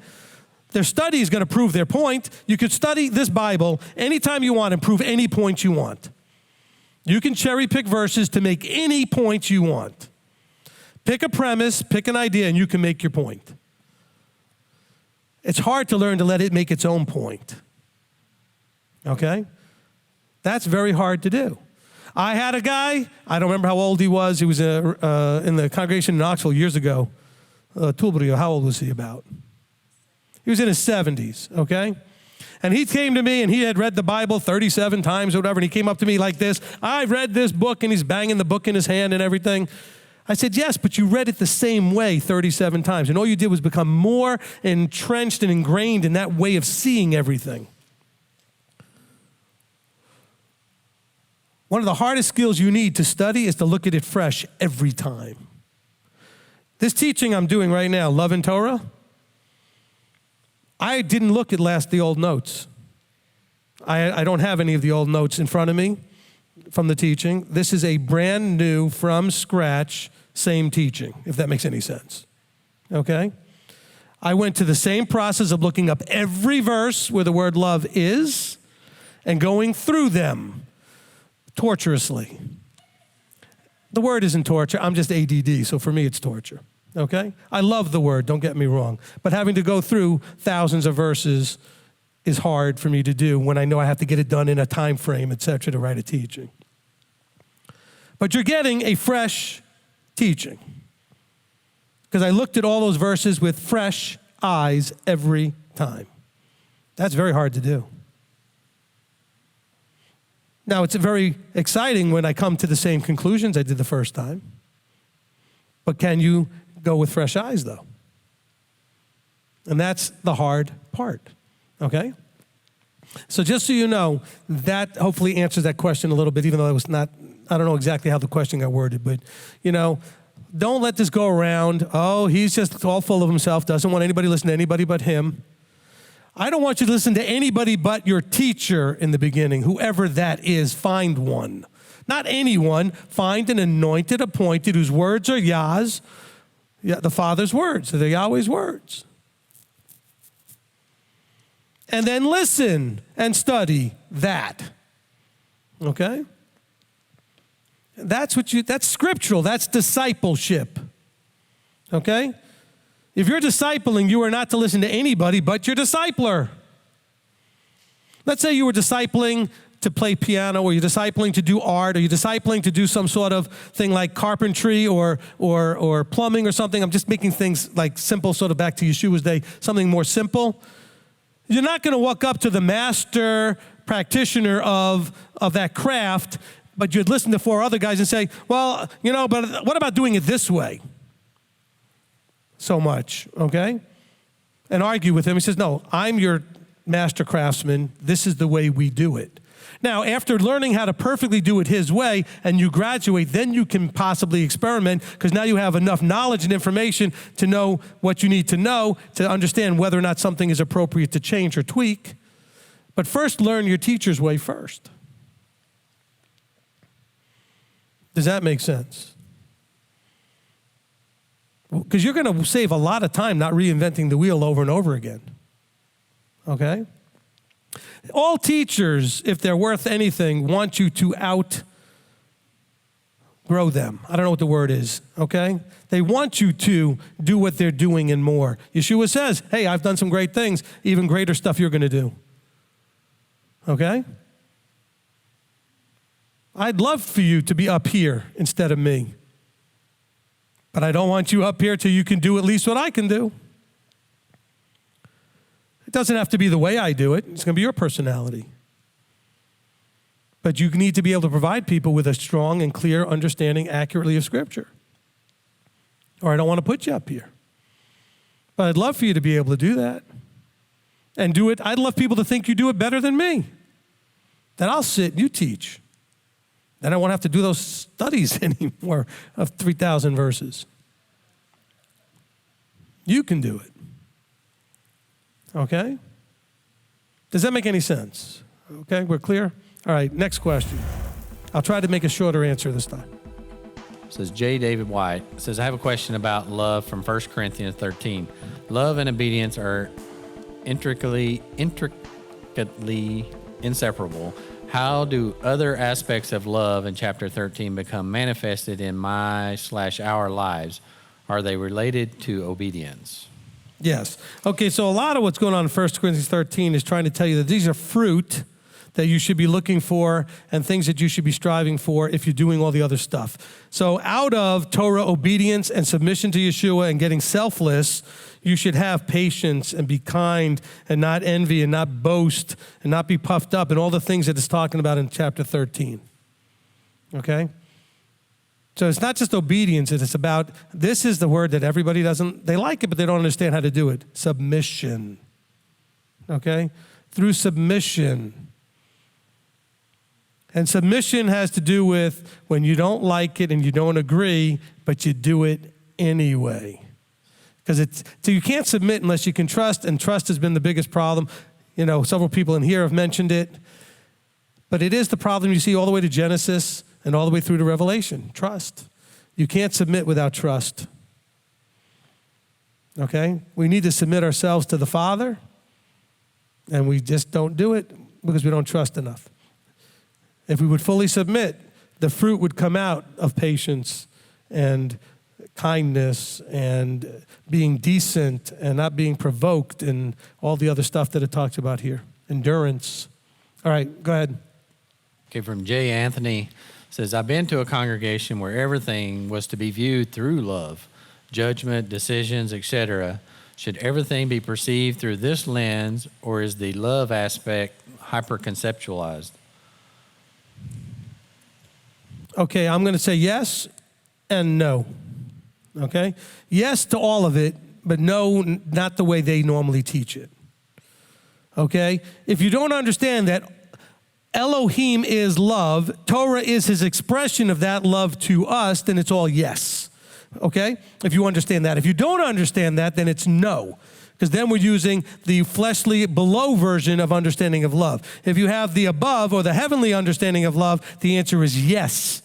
their study is going to prove their point. You could study this Bible anytime you want and prove any point you want. You can cherry pick verses to make any point you want. Pick a premise, pick an idea, and you can make your point. It's hard to learn to let it make its own point. Okay? That's very hard to do. I had a guy, I don't remember how old he was. He was in the congregation in Knoxville years ago. Tulbrio, how old was he about? He was in his 70s, okay? And he came to me and he had read the Bible 37 times or whatever, and he came up to me like this. I read this book, and he's banging the book in his hand and everything. I said, yes, but you read it the same way 37 times. And all you did was become more entrenched and ingrained in that way of seeing everything. One of the hardest skills you need to study is to look at it fresh every time. This teaching I'm doing right now, Love and Torah, I didn't look at the old notes. I don't have any of the old notes in front of me from the teaching. This is a brand new, from scratch, same teaching, if that makes any sense. Okay? I went to the same process of looking up every verse where the word love is and going through them torturously. The word isn't torture. I'm just ADD, so for me it's torture. Okay? I love the word, don't get me wrong. But having to go through thousands of verses is hard for me to do when I know I have to get it done in a time frame, etc., to write a teaching. But you're getting a fresh teaching. Because I looked at all those verses with fresh eyes every time. That's very hard to do. Now, it's very exciting when I come to the same conclusions I did the first time. But can you go with fresh eyes, though? And that's the hard part, okay? So just so you know, that hopefully answers that question a little bit, even though it was not, I don't know exactly how the question got worded, but, don't let this go around. Oh, he's just all full of himself, doesn't want anybody to listen to anybody but him. I don't want you to listen to anybody but your teacher in the beginning, whoever that is. Find one. Not anyone. Find an anointed, appointed, whose words are Yah's, the Father's words. They're Yahweh's words. And then listen and study that. Okay? That's scriptural. That's discipleship. Okay? If you're discipling, you are not to listen to anybody but your discipler. Let's say you were discipling to play piano, or you're discipling to do art, or you're discipling to do some sort of thing like carpentry or plumbing or something. I'm just making things like simple, sort of back to Yeshua's day, something more simple. You're not going to walk up to the master practitioner of that craft, but you'd listen to four other guys and say, well, but what about doing it this way? So much, okay? And argue with him. He says, no, I'm your master craftsman. This is the way we do it. Now, after learning how to perfectly do it his way and you graduate, then you can possibly experiment, because now you have enough knowledge and information to know what you need to know to understand whether or not something is appropriate to change or tweak. But first, learn your teacher's way first. Does that make sense? Because you're going to save a lot of time not reinventing the wheel over and over again. Okay? All teachers, if they're worth anything, want you to outgrow them. I don't know what the word is, okay? They want you to do what they're doing and more. Yeshua says, hey, I've done some great things, even greater stuff you're going to do. Okay? I'd love for you to be up here instead of me. But I don't want you up here till you can do at least what I can do. It doesn't have to be the way I do it. It's going to be your personality. But you need to be able to provide people with a strong and clear understanding accurately of Scripture. or I don't want to put you up here. But I'd love for you to be able to do that and do it. I'd love people to think you do it better than me. Then I'll sit and you teach. Then I won't have to do those studies anymore of 3,000 verses. You can do it. Okay? Does that make any sense? Okay, we're clear? All right, next question. I'll try to make a shorter answer this time. Says J. David White. Says, I have a question about love from 1 Corinthians 13. Love and obedience are intricately inseparable. How do other aspects of love in chapter 13 become manifested in my/our lives? Are they related to obedience? Yes. Okay, so a lot of what's going on in 1 Corinthians 13 is trying to tell you that these are fruit that you should be looking for and things that you should be striving for if you're doing all the other stuff. So out of Torah obedience and submission to Yeshua and getting selfless, you should have patience and be kind and not envy and not boast and not be puffed up and all the things that it's talking about in chapter 13. Okay? So it's not just obedience, it's about, this is the word that everybody they like it, but they don't understand how to do it. Submission. Okay? Through submission. And submission has to do with when you don't like it and you don't agree, but you do it anyway. So you can't submit unless you can trust, and trust has been the biggest problem. You know, several people in here have mentioned it. But it is the problem you see all the way to Genesis and all the way through to Revelation. Trust. You can't submit without trust. Okay? We need to submit ourselves to the Father, and we just don't do it because we don't trust enough. If we would fully submit, the fruit would come out of patience and kindness and being decent and not being provoked and all the other stuff that it talks about here. Endurance. All right, go ahead. Okay, from J. Anthony, says, I've been to a congregation where everything was to be viewed through love, judgment, decisions, etc. Should everything be perceived through this lens, or is the love aspect hyper-conceptualized? Okay, I'm going to say yes and no. Okay? Yes to all of it, but no, not the way they normally teach it. Okay? If you don't understand that Elohim is love, Torah is his expression of that love to us, then it's all yes. Okay? If you understand that. If you don't understand that, then it's no. Because then we're using the fleshly below version of understanding of love. If you have the above or the heavenly understanding of love, the answer is yes.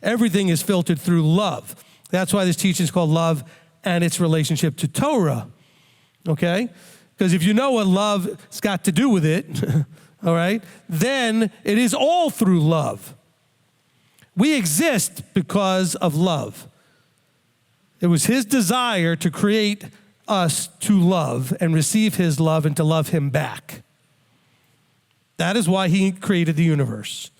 Everything is filtered through love. That's why this teaching is called love and its relationship to Torah. Okay? Because if you know what love's got to do with it, all right, then it is all through love. We exist because of love. It was his desire to create us to love and receive his love and to love him back. That is why he created the universe,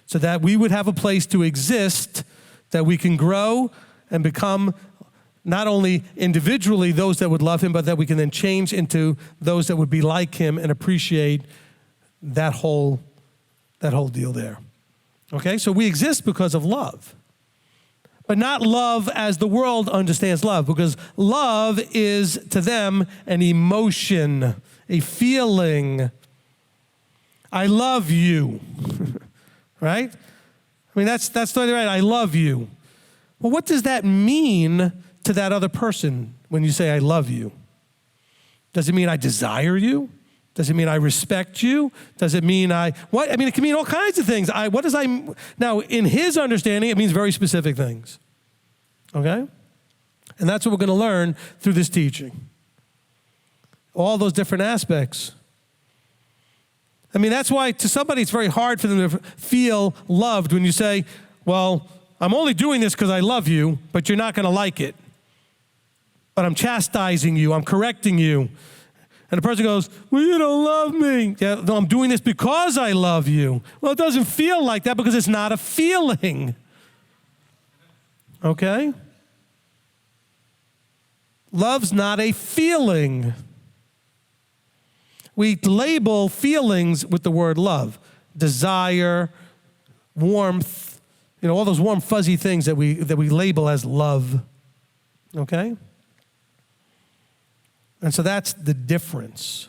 so that we would have a place to exist, that we can grow and become not only individually those that would love him, but that we can then change into those that would be like him and appreciate that whole deal there. Okay, so we exist because of love. But not love as the world understands love, because love is to them an emotion, a feeling. I love you, right? I mean, that's totally right. I love you. Well, what does that mean to that other person when you say I love you? Does it mean I desire you? Does it mean I respect you? Does it mean what? I mean, it can mean all kinds of things. Now, in his understanding, it means very specific things. Okay? And that's what we're going to learn through this teaching. All those different aspects. I mean, that's why to somebody it's very hard for them to feel loved when you say, well, I'm only doing this because I love you, but you're not going to like it. But I'm chastising you. I'm correcting you. And the person goes, well, you don't love me. Yeah, no, I'm doing this because I love you. Well, it doesn't feel like that because it's not a feeling. Okay? Love's not a feeling. We label feelings with the word love. Desire, warmth, all those warm, fuzzy things that we label as love. Okay? And so that's the difference.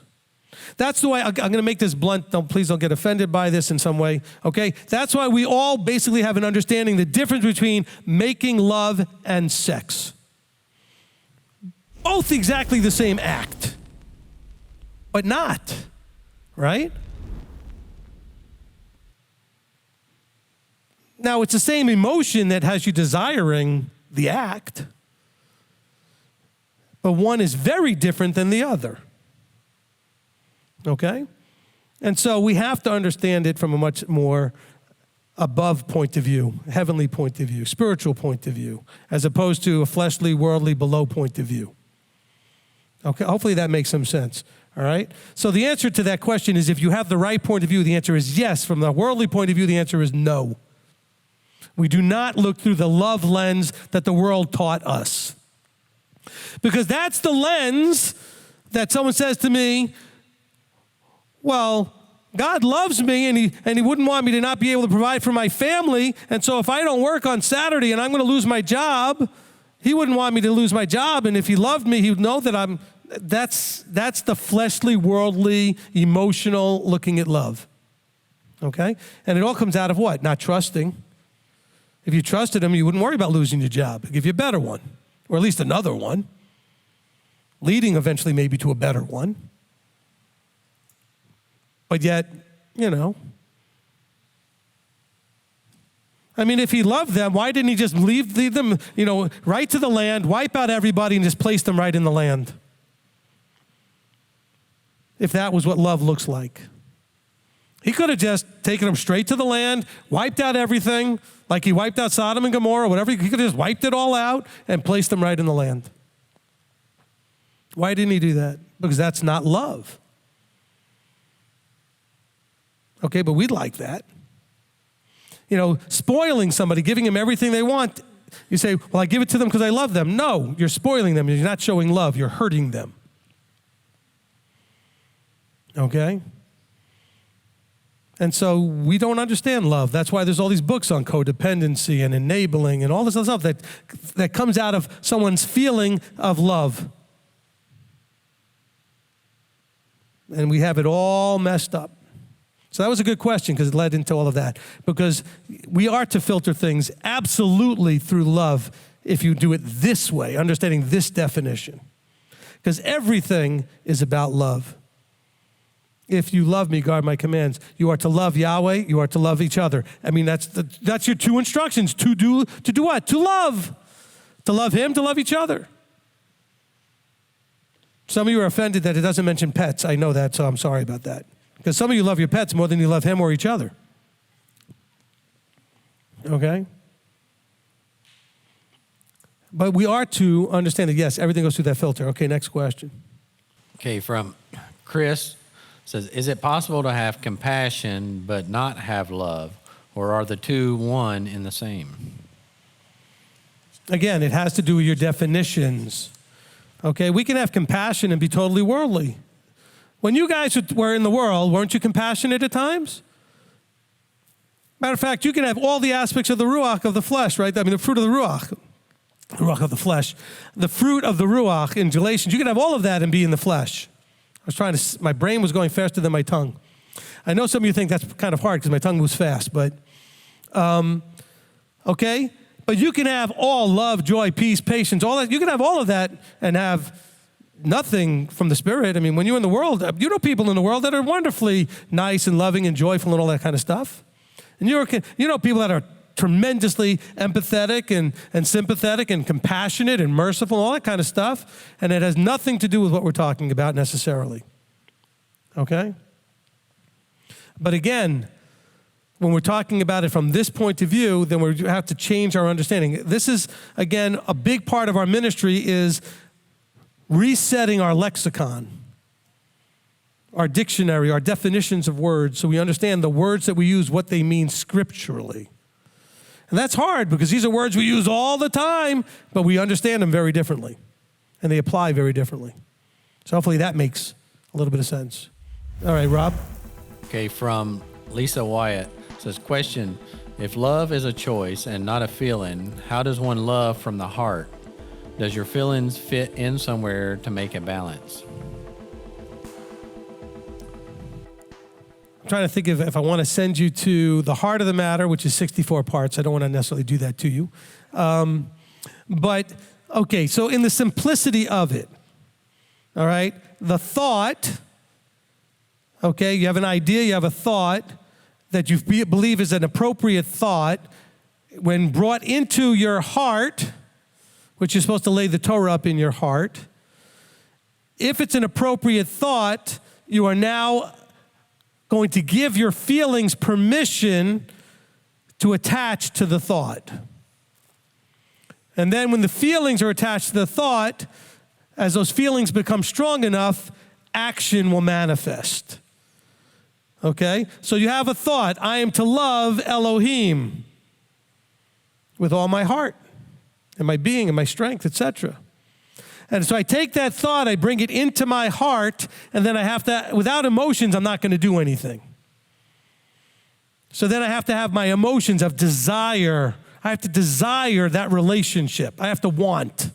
That's the way, I'm going to make this blunt. Please don't get offended by this in some way, okay? That's why we all basically have an understanding the difference between making love and sex. Both exactly the same act, but not, right? Now, it's the same emotion that has you desiring the act, but one is very different than the other. Okay? And so we have to understand it from a much more above point of view, heavenly point of view, spiritual point of view, as opposed to a fleshly, worldly, below point of view. Okay? Hopefully that makes some sense. All right? So the answer to that question is if you have the right point of view, the answer is yes. From the worldly point of view, the answer is no. We do not look through the love lens that the world taught us. Because that's the lens that someone says to me, well, God loves me and he wouldn't want me to not be able to provide for my family. And so if I don't work on Saturday and I'm going to lose my job, he wouldn't want me to lose my job. And if he loved me, he would know that that's the fleshly, worldly, emotional looking at love. Okay? And it all comes out of what? Not trusting. If you trusted him, you wouldn't worry about losing your job. He'd give you a better one, or at least another one, leading eventually maybe to a better one. But yet, I mean, if he loved them, why didn't he just leave them, right to the land, wipe out everybody, and just place them right in the land? If that was what love looks like. He could have just taken them straight to the land, wiped out everything, like he wiped out Sodom and Gomorrah, whatever. He could have just wiped it all out and placed them right in the land. Why didn't he do that? Because that's not love. Okay, but we'd like that. Spoiling somebody, giving them everything they want. You say, well, I give it to them because I love them. No, you're spoiling them. You're not showing love. You're hurting them. Okay? And so we don't understand love. That's why there's all these books on codependency and enabling and all this other stuff that comes out of someone's feeling of love. And we have it all messed up. So that was a good question because it led into all of that. Because we are to filter things absolutely through love if you do it this way, understanding this definition. Because everything is about love. If you love me, guard my commands. You are to love Yahweh. You are to love each other. I mean, that's your two instructions. To do what? To love. To love him, to love each other. Some of you are offended that it doesn't mention pets. I know that, so I'm sorry about that. Because some of you love your pets more than you love him or each other. Okay? But we are to understand that, yes, everything goes through that filter. Okay, next question. Okay, from Chris, says, is it possible to have compassion but not have love? Or are the two one in the same? Again, it has to do with your definitions. Okay, we can have compassion and be totally worldly. When you guys were in the world, weren't you compassionate at times? Matter of fact, you can have all the aspects of the ruach of the flesh, right? I mean, the fruit of the ruach of the flesh. The fruit of the ruach in Galatians, you can have all of that and be in the flesh. My brain was going faster than my tongue. I know some of you think that's kind of hard because my tongue moves fast, but, okay? But you can have all love, joy, peace, patience, all that. You can have all of that and have nothing from the Spirit. I mean, when you're in the world, you know people in the world that are wonderfully nice and loving and joyful and all that kind of stuff. And you know people that are tremendously empathetic and sympathetic and compassionate and merciful, all that kind of stuff. And it has nothing to do with what we're talking about necessarily. Okay? But again, when we're talking about it from this point of view, then we have to change our understanding. This is, again, a big part of our ministry is resetting our lexicon, our dictionary, our definitions of words, so we understand the words that we use, what they mean scripturally. And that's hard because these are words we use all the time, but we understand them very differently, and they apply very differently. So hopefully that makes a little bit of sense. All right, Rob. Okay, from Lisa Wyatt, says, question, if love is a choice and not a feeling, how does one love from the heart Does your feelings fit in somewhere to make a balance? I'm trying to think of if I want to send you to the heart of the matter, which is 64 parts. I don't want to necessarily do that to you. But, okay, so in the simplicity of it, all right, the thought, okay, you have an idea, you have a thought that you believe is an appropriate thought. When brought into your heart, which you're supposed to lay the Torah up in your heart, if it's an appropriate thought, you are now going to give your feelings permission to attach to the thought. And then when the feelings are attached to the thought, as those feelings become strong enough, action will manifest. Okay? So you have a thought, I am to love Elohim with all my heart and my being and my strength, etc. And so I take that thought, I bring it into my heart, and then I have to, without emotions, I'm not going to do anything. So then I have to have my emotions of desire. I have to desire that relationship. I have to want.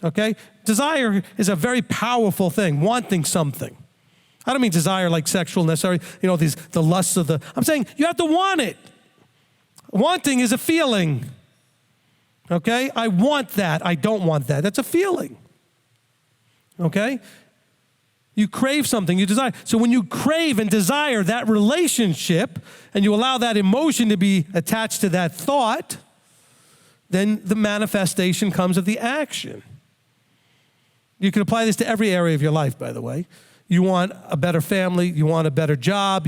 Okay? Desire is a very powerful thing, wanting something. I don't mean desire like sexual necessarily, the lusts of the, I'm saying you have to want it. Wanting is a feeling. Okay? I want that. I don't want that. That's a feeling. Okay? You crave something, you desire. So when you crave and desire that relationship and you allow that emotion to be attached to that thought, then the manifestation comes of the action. You can apply this to every area of your life, by the way. You want a better family, you want a better job,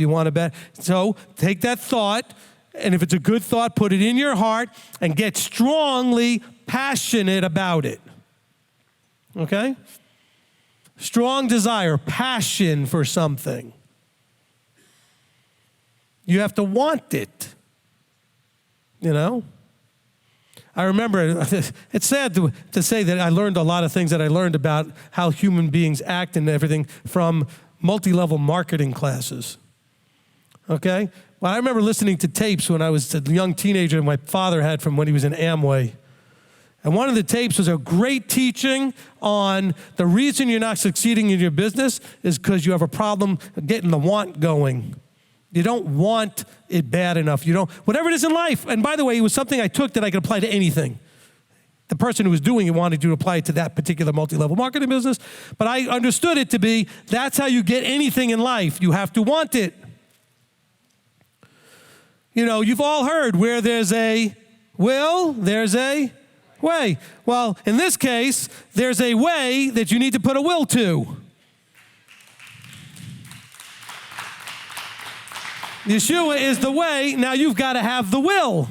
so take that thought, and if it's a good thought, put it in your heart and get strongly passionate about it. Okay? Strong desire, passion for something. You have to want it. I remember, it's sad to say that I learned a lot of things that I learned about how human beings act and everything from multi-level marketing classes. Okay? Well, I remember listening to tapes when I was a young teenager my father had from when he was in Amway. And one of the tapes was a great teaching on the reason you're not succeeding in your business is because you have a problem getting the want going. You don't want it bad enough. Whatever it is in life. And by the way, it was something I took that I could apply to anything. The person who was doing it wanted you to apply it to that particular multi-level marketing business. But I understood it to be, that's how you get anything in life. You have to want it. You've all heard where there's a will, there's a way. Well, in this case, there's a way that you need to put a will to. Yeshua is the way. Now you've got to have the will.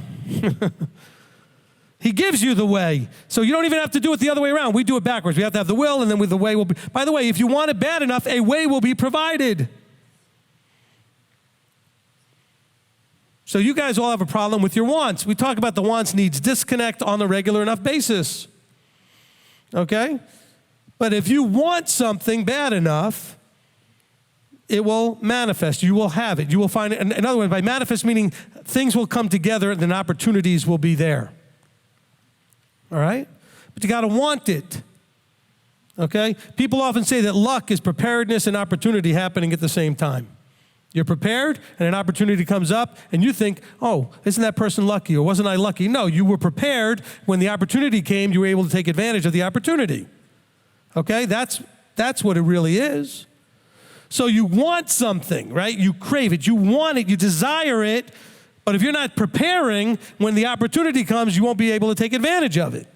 He gives you the way. So you don't even have to do it the other way around. We do it backwards. We have to have the will, and then the way will be. By the way, if you want it bad enough, a way will be provided. So you guys all have a problem with your wants. We talk about the wants needs disconnect on a regular enough basis. Okay? But if you want something bad enough, it will manifest. You will have it. You will find it. In other words, by manifest meaning things will come together and then opportunities will be there. All right? But you got to want it. Okay? People often say that luck is preparedness and opportunity happening at the same time. You're prepared, and an opportunity comes up, and you think, oh, isn't that person lucky, or wasn't I lucky? No, you were prepared. When the opportunity came, you were able to take advantage of the opportunity. Okay? That's what it really is. So you want something, right? You crave it. You want it. You desire it. But if you're not preparing, when the opportunity comes, you won't be able to take advantage of it.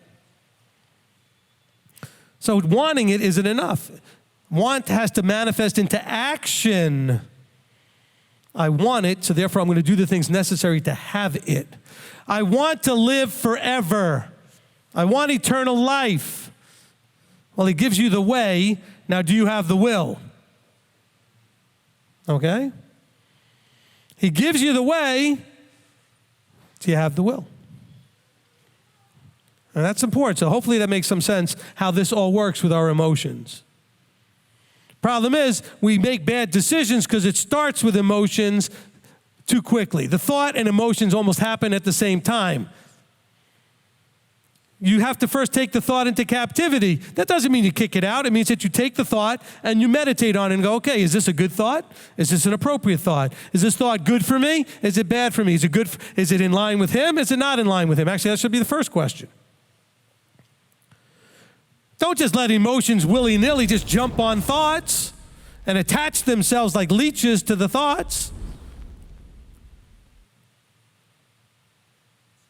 So wanting it isn't enough. Want has to manifest into action. I want it, so therefore I'm going to do the things necessary to have it. I want to live forever. I want eternal life. Well, he gives you the way. Now, do you have the will? Okay? He gives you the way. Do you have the will? And that's important. So hopefully that makes some sense how this all works with our emotions. Problem is, we make bad decisions because it starts with emotions too quickly. The thought and emotions almost happen at the same time. You have to first take the thought into captivity. That doesn't mean you kick it out. It means that you take the thought and you meditate on it and go, okay, is this a good thought? Is this an appropriate thought? Is this thought good for me? Is it bad for me? Is it good? Is it in line with him? Is it not in line with him? Actually, that should be the first question. Don't just let emotions willy-nilly just jump on thoughts and attach themselves like leeches to the thoughts.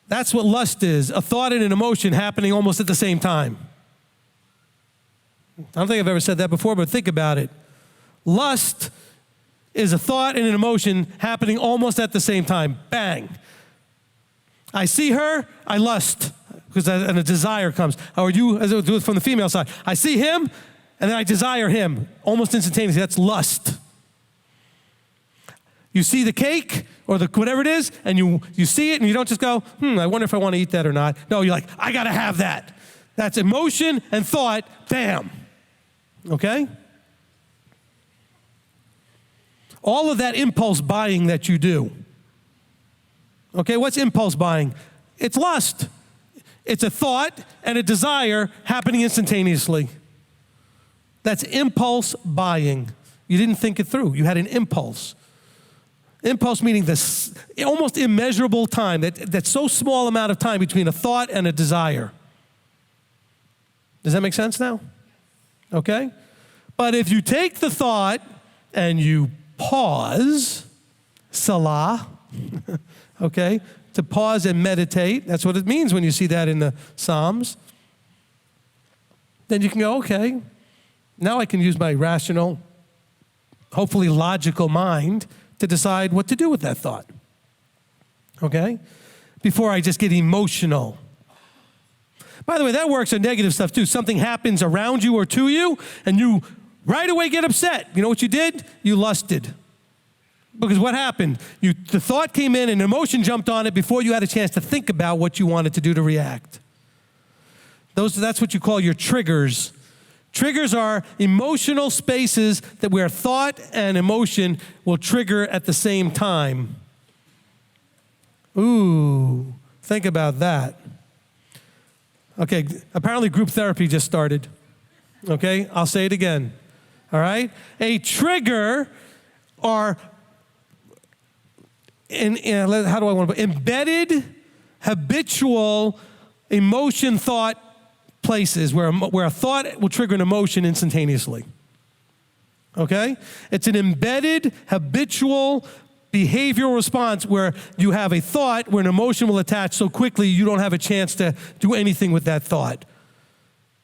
That's what lust is, a thought and an emotion happening almost at the same time. I don't think I've ever said that before, but think about it. Lust is a thought and an emotion happening almost at the same time. Bang. I see her, I lust, and a desire comes. Or you, as it was from the female side, I see him, and then I desire him, almost instantaneously. That's lust. You see the cake or the whatever it is, and you see it, and you don't just go, I wonder if I want to eat that or not. No, you're like, I got to have that. That's emotion and thought, bam. Okay? All of that impulse buying that you do. Okay, what's impulse buying? It's lust. It's a thought and a desire happening instantaneously. That's impulse buying. You didn't think it through. You had an impulse. Impulse meaning this almost immeasurable time, that's so small amount of time between a thought and a desire. Does that make sense now? Okay? But if you take the thought and you pause, salah, okay, to pause and meditate, that's what it means when you see that in the Psalms, then you can go, okay, now I can use my rational, hopefully logical mind to decide what to do with that thought, okay? Before I just get emotional. By the way, that works on negative stuff too. Something happens around you or to you, and you right away get upset. You know what you did? You lusted. Because what happened? The thought came in and emotion jumped on it before you had a chance to think about what you wanted to do to react. That's what you call your triggers. Triggers are emotional spaces where thought and emotion will trigger at the same time. Ooh, think about that. Okay, apparently group therapy just started. Okay, I'll say it again. All right? A trigger are, how do I want to put it? Embedded, habitual emotion thought places where a thought will trigger an emotion instantaneously. Okay? It's an embedded, habitual, behavioral response where you have a thought where an emotion will attach so quickly you don't have a chance to do anything with that thought.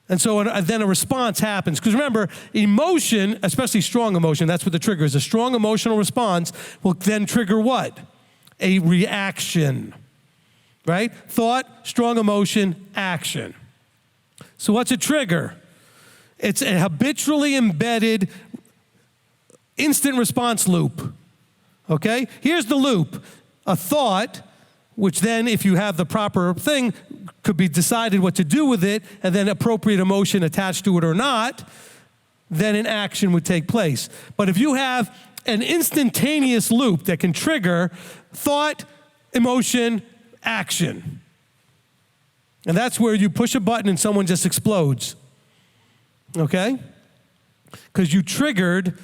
And so then a response happens. Because remember, emotion, especially strong emotion, that's what the trigger is. A strong emotional response will then trigger what? A reaction. Right? Thought, strong emotion, action. So what's a trigger? It's a habitually embedded instant response loop. Okay? Here's the loop. A thought, which then, if you have the proper thing, could be decided what to do with it, and then appropriate emotion attached to it or not, then an action would take place. But if you have an instantaneous loop that can trigger thought, emotion, action, and that's where you push a button and someone just explodes. Okay? Because you triggered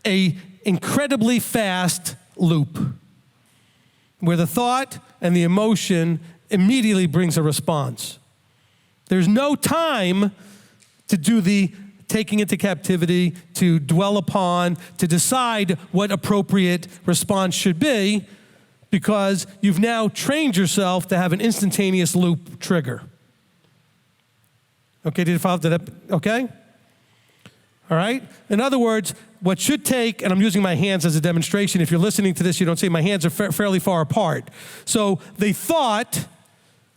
a incredibly fast loop where the thought and the emotion immediately brings a response. There's no time to do the taking into captivity, to dwell upon, to decide what appropriate response should be, because you've now trained yourself to have an instantaneous loop trigger. Okay, did you follow that? Okay? All right? In other words, what should take, and I'm using my hands as a demonstration. If you're listening to this, you don't see my hands are fairly far apart. So the thought,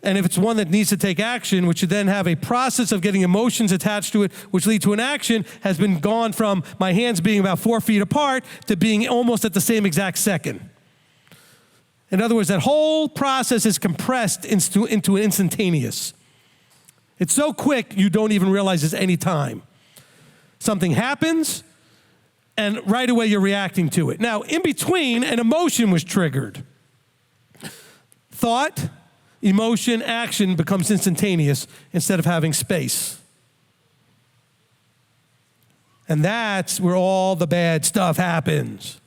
and if it's one that needs to take action, which should then have a process of getting emotions attached to it, which lead to an action, has been gone from my hands being about 4 feet apart to being almost at the same exact second. In other words, that whole process is compressed into an instantaneous. It's so quick, you don't even realize there's any time. Something happens, and right away you're reacting to it. Now, in between, an emotion was triggered. Thought, emotion, action becomes instantaneous instead of having space. And that's where all the bad stuff happens.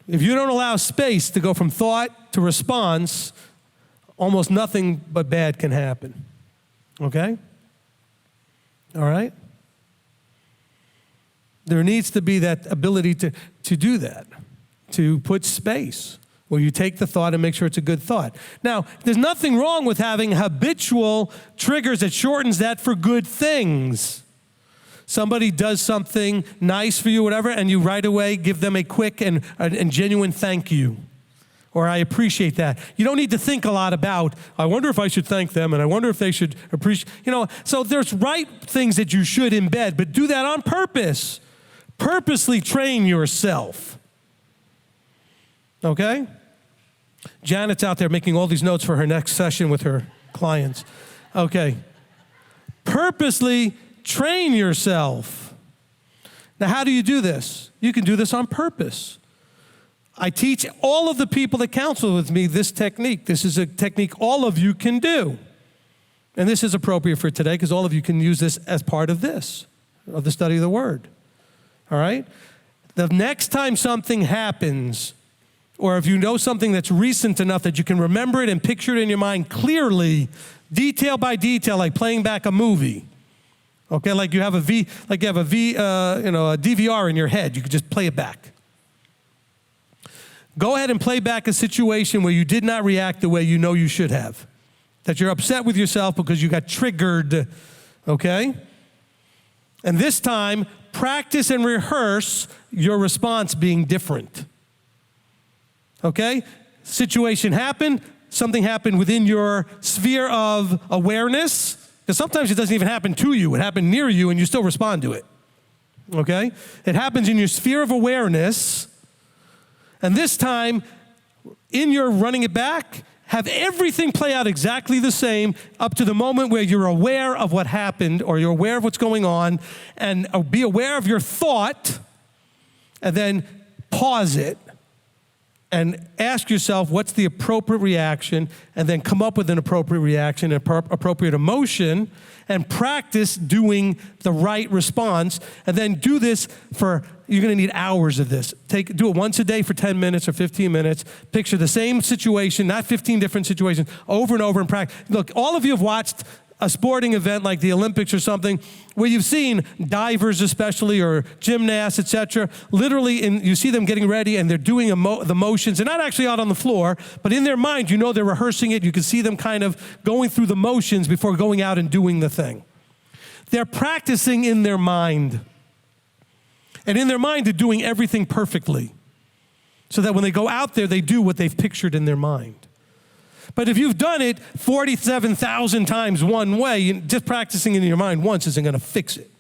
If you don't allow space to go from thought to response, almost nothing but bad can happen. Okay? All right? There needs to be that ability to do that, to put space where you take the thought and make sure it's a good thought. Now, there's nothing wrong with having habitual triggers that shortens that for good things. Somebody does something nice for you, whatever, and you right away give them a quick and genuine thank you. Or I appreciate that. You don't need to think a lot about, I wonder if I should thank them, and I wonder if they should appreciate, so there's right things that you should embed, but do that on purpose. Purposely train yourself. Okay? Janet's out there making all these notes for her next session with her clients. Okay. Purposely train yourself. Now, how do you do this? You can do this on purpose. I teach all of the people that counsel with me this technique. This is a technique all of you can do. And this is appropriate for today because all of you can use this as part of this, of the study of the Word. All right? The next time something happens, or if you know something that's recent enough that you can remember it and picture it in your mind clearly, detail by detail, like playing back a movie. Okay, like you have a DVR in your head. You could just play it back. Go ahead and play back a situation where you did not react the way you know you should have. That you're upset with yourself because you got triggered, okay? And this time, practice and rehearse your response being different. Okay? Situation happened, something happened within your sphere of awareness, because sometimes it doesn't even happen to you. It happened near you and you still respond to it. Okay? It happens in your sphere of awareness, and this time, in your running it back, have everything play out exactly the same up to the moment where you're aware of what happened or you're aware of what's going on, and be aware of your thought, and then pause it and ask yourself what's the appropriate reaction, and then come up with an appropriate reaction, an appropriate emotion, and practice doing the right response. And then do this you're going to need hours of this. Do it once a day for 10 minutes or 15 minutes. Picture the same situation, not 15 different situations, over and over and practice. Look, all of you have watched a sporting event like the Olympics or something where you've seen divers especially, or gymnasts, etc. Literally, you see them getting ready and they're doing the motions. They're not actually out on the floor, but in their mind, they're rehearsing it. You can see them kind of going through the motions before going out and doing the thing. They're practicing in their mind. And in their mind, they're doing everything perfectly, so that when they go out there, they do what they've pictured in their mind. But if you've done it 47,000 times one way, just practicing in your mind once isn't going to fix it.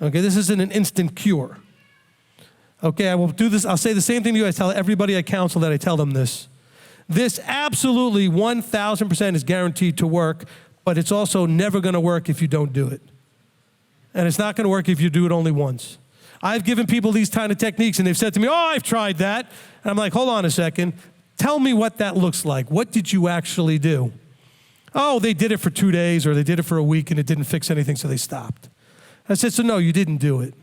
Okay, this isn't an instant cure. Okay, I will do this. I'll say the same thing to you. I tell everybody I counsel that I tell them this. This absolutely 1,000% is guaranteed to work, but it's also never going to work if you don't do it. And it's not going to work if you do it only once. I've given people these kind of techniques, and they've said to me, I've tried that. And I'm like, hold on a second. Tell me what that looks like. What did you actually do? Oh, they did it for 2 days, or they did it for a week, and it didn't fix anything, so they stopped. I said, so no, you didn't do it.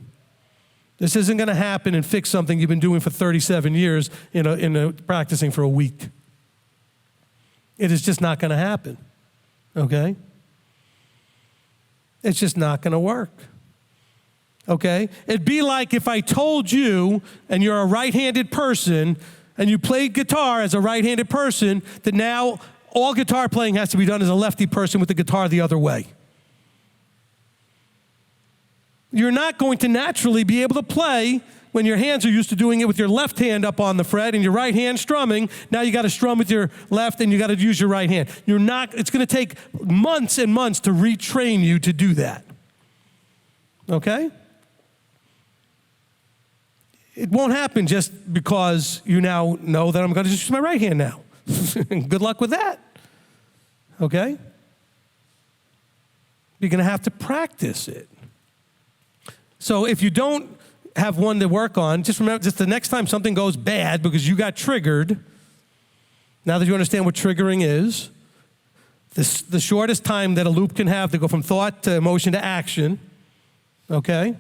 This isn't going to happen and fix something you've been doing for 37 years practicing for a week. It is just not going to happen, okay? It's just not going to work. Okay? It'd be like if I told you, and you're a right-handed person, and you played guitar as a right-handed person, that now all guitar playing has to be done as a lefty person with the guitar the other way. You're not going to naturally be able to play when your hands are used to doing it with your left hand up on the fret and your right hand strumming. Now you got to strum with your left and you got to use your right hand. It's going to take months and months to retrain you to do that. Okay? It won't happen just because you now know that I'm going to just use my right hand now. Good luck with that. Okay? You're going to have to practice it. So if you don't have one to work on, just remember, just the next time something goes bad because you got triggered, Now that you understand what triggering is, the shortest time that a loop can have to go from thought to emotion to action, okay?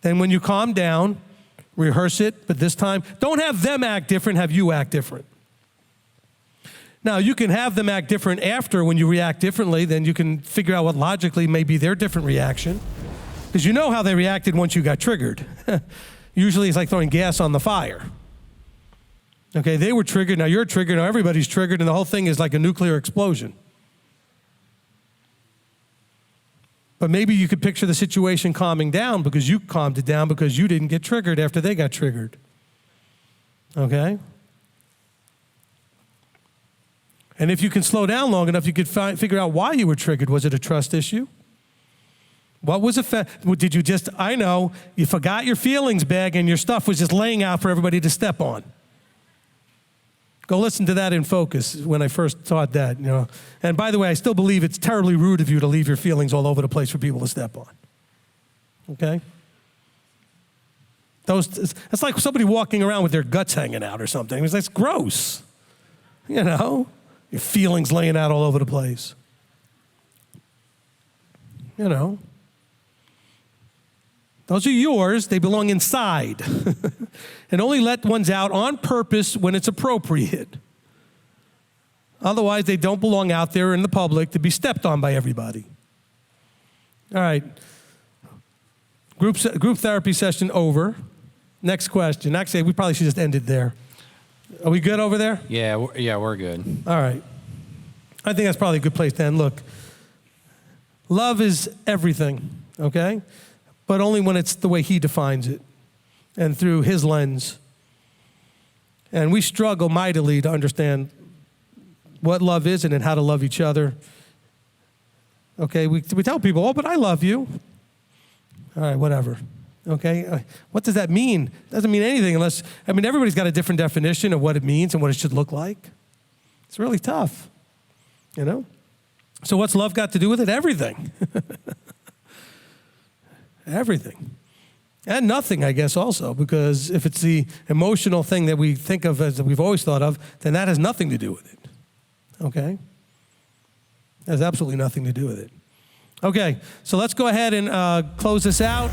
Then when you calm down, rehearse it, but this time, don't have them act different, have you act different. Now, you can have them act different after when you react differently, then you can figure out what logically may be their different reaction, because you know how they reacted once you got triggered. Usually it's like throwing gas on the fire. Okay, they were triggered, now you're triggered, now everybody's triggered, and the whole thing is like a nuclear explosion. But maybe you could picture the situation calming down because you calmed it down because you didn't get triggered after they got triggered. Okay? And if you can slow down long enough, you could figure out why you were triggered. Was it a trust issue? What was did you just, I know, you forgot your feelings bag and your stuff was just laying out for everybody to step on. Go listen to that in Focus when I first taught that, you know. And by the way, I still believe it's terribly rude of you to leave your feelings all over the place for people to step on. Okay? It's like somebody walking around with their guts hanging out or something. That's gross. You know? Your feelings laying out all over the place. You know? Those are yours. They belong inside. And only let ones out on purpose when it's appropriate. Otherwise, they don't belong out there in the public to be stepped on by everybody. All right. Group therapy session over. Next question. Actually, we probably should just end it there. Are we good over there? Yeah, we're good. All right. I think that's probably a good place to end. Look, love is everything, okay? But only when it's the way he defines it and through his lens. And we struggle mightily to understand what love is and how to love each other. Okay, we tell people, oh, but I love you. All right, whatever. Okay, what does that mean? Doesn't mean anything unless, everybody's got a different definition of what it means and what it should look like. It's really tough, you know? So what's love got to do with it? Everything. Everything. And nothing, I guess, also, because if it's the emotional thing that we think of as we've always thought of, then that has nothing to do with it. Okay? It has absolutely nothing to do with it. Okay, so let's go ahead and close this out.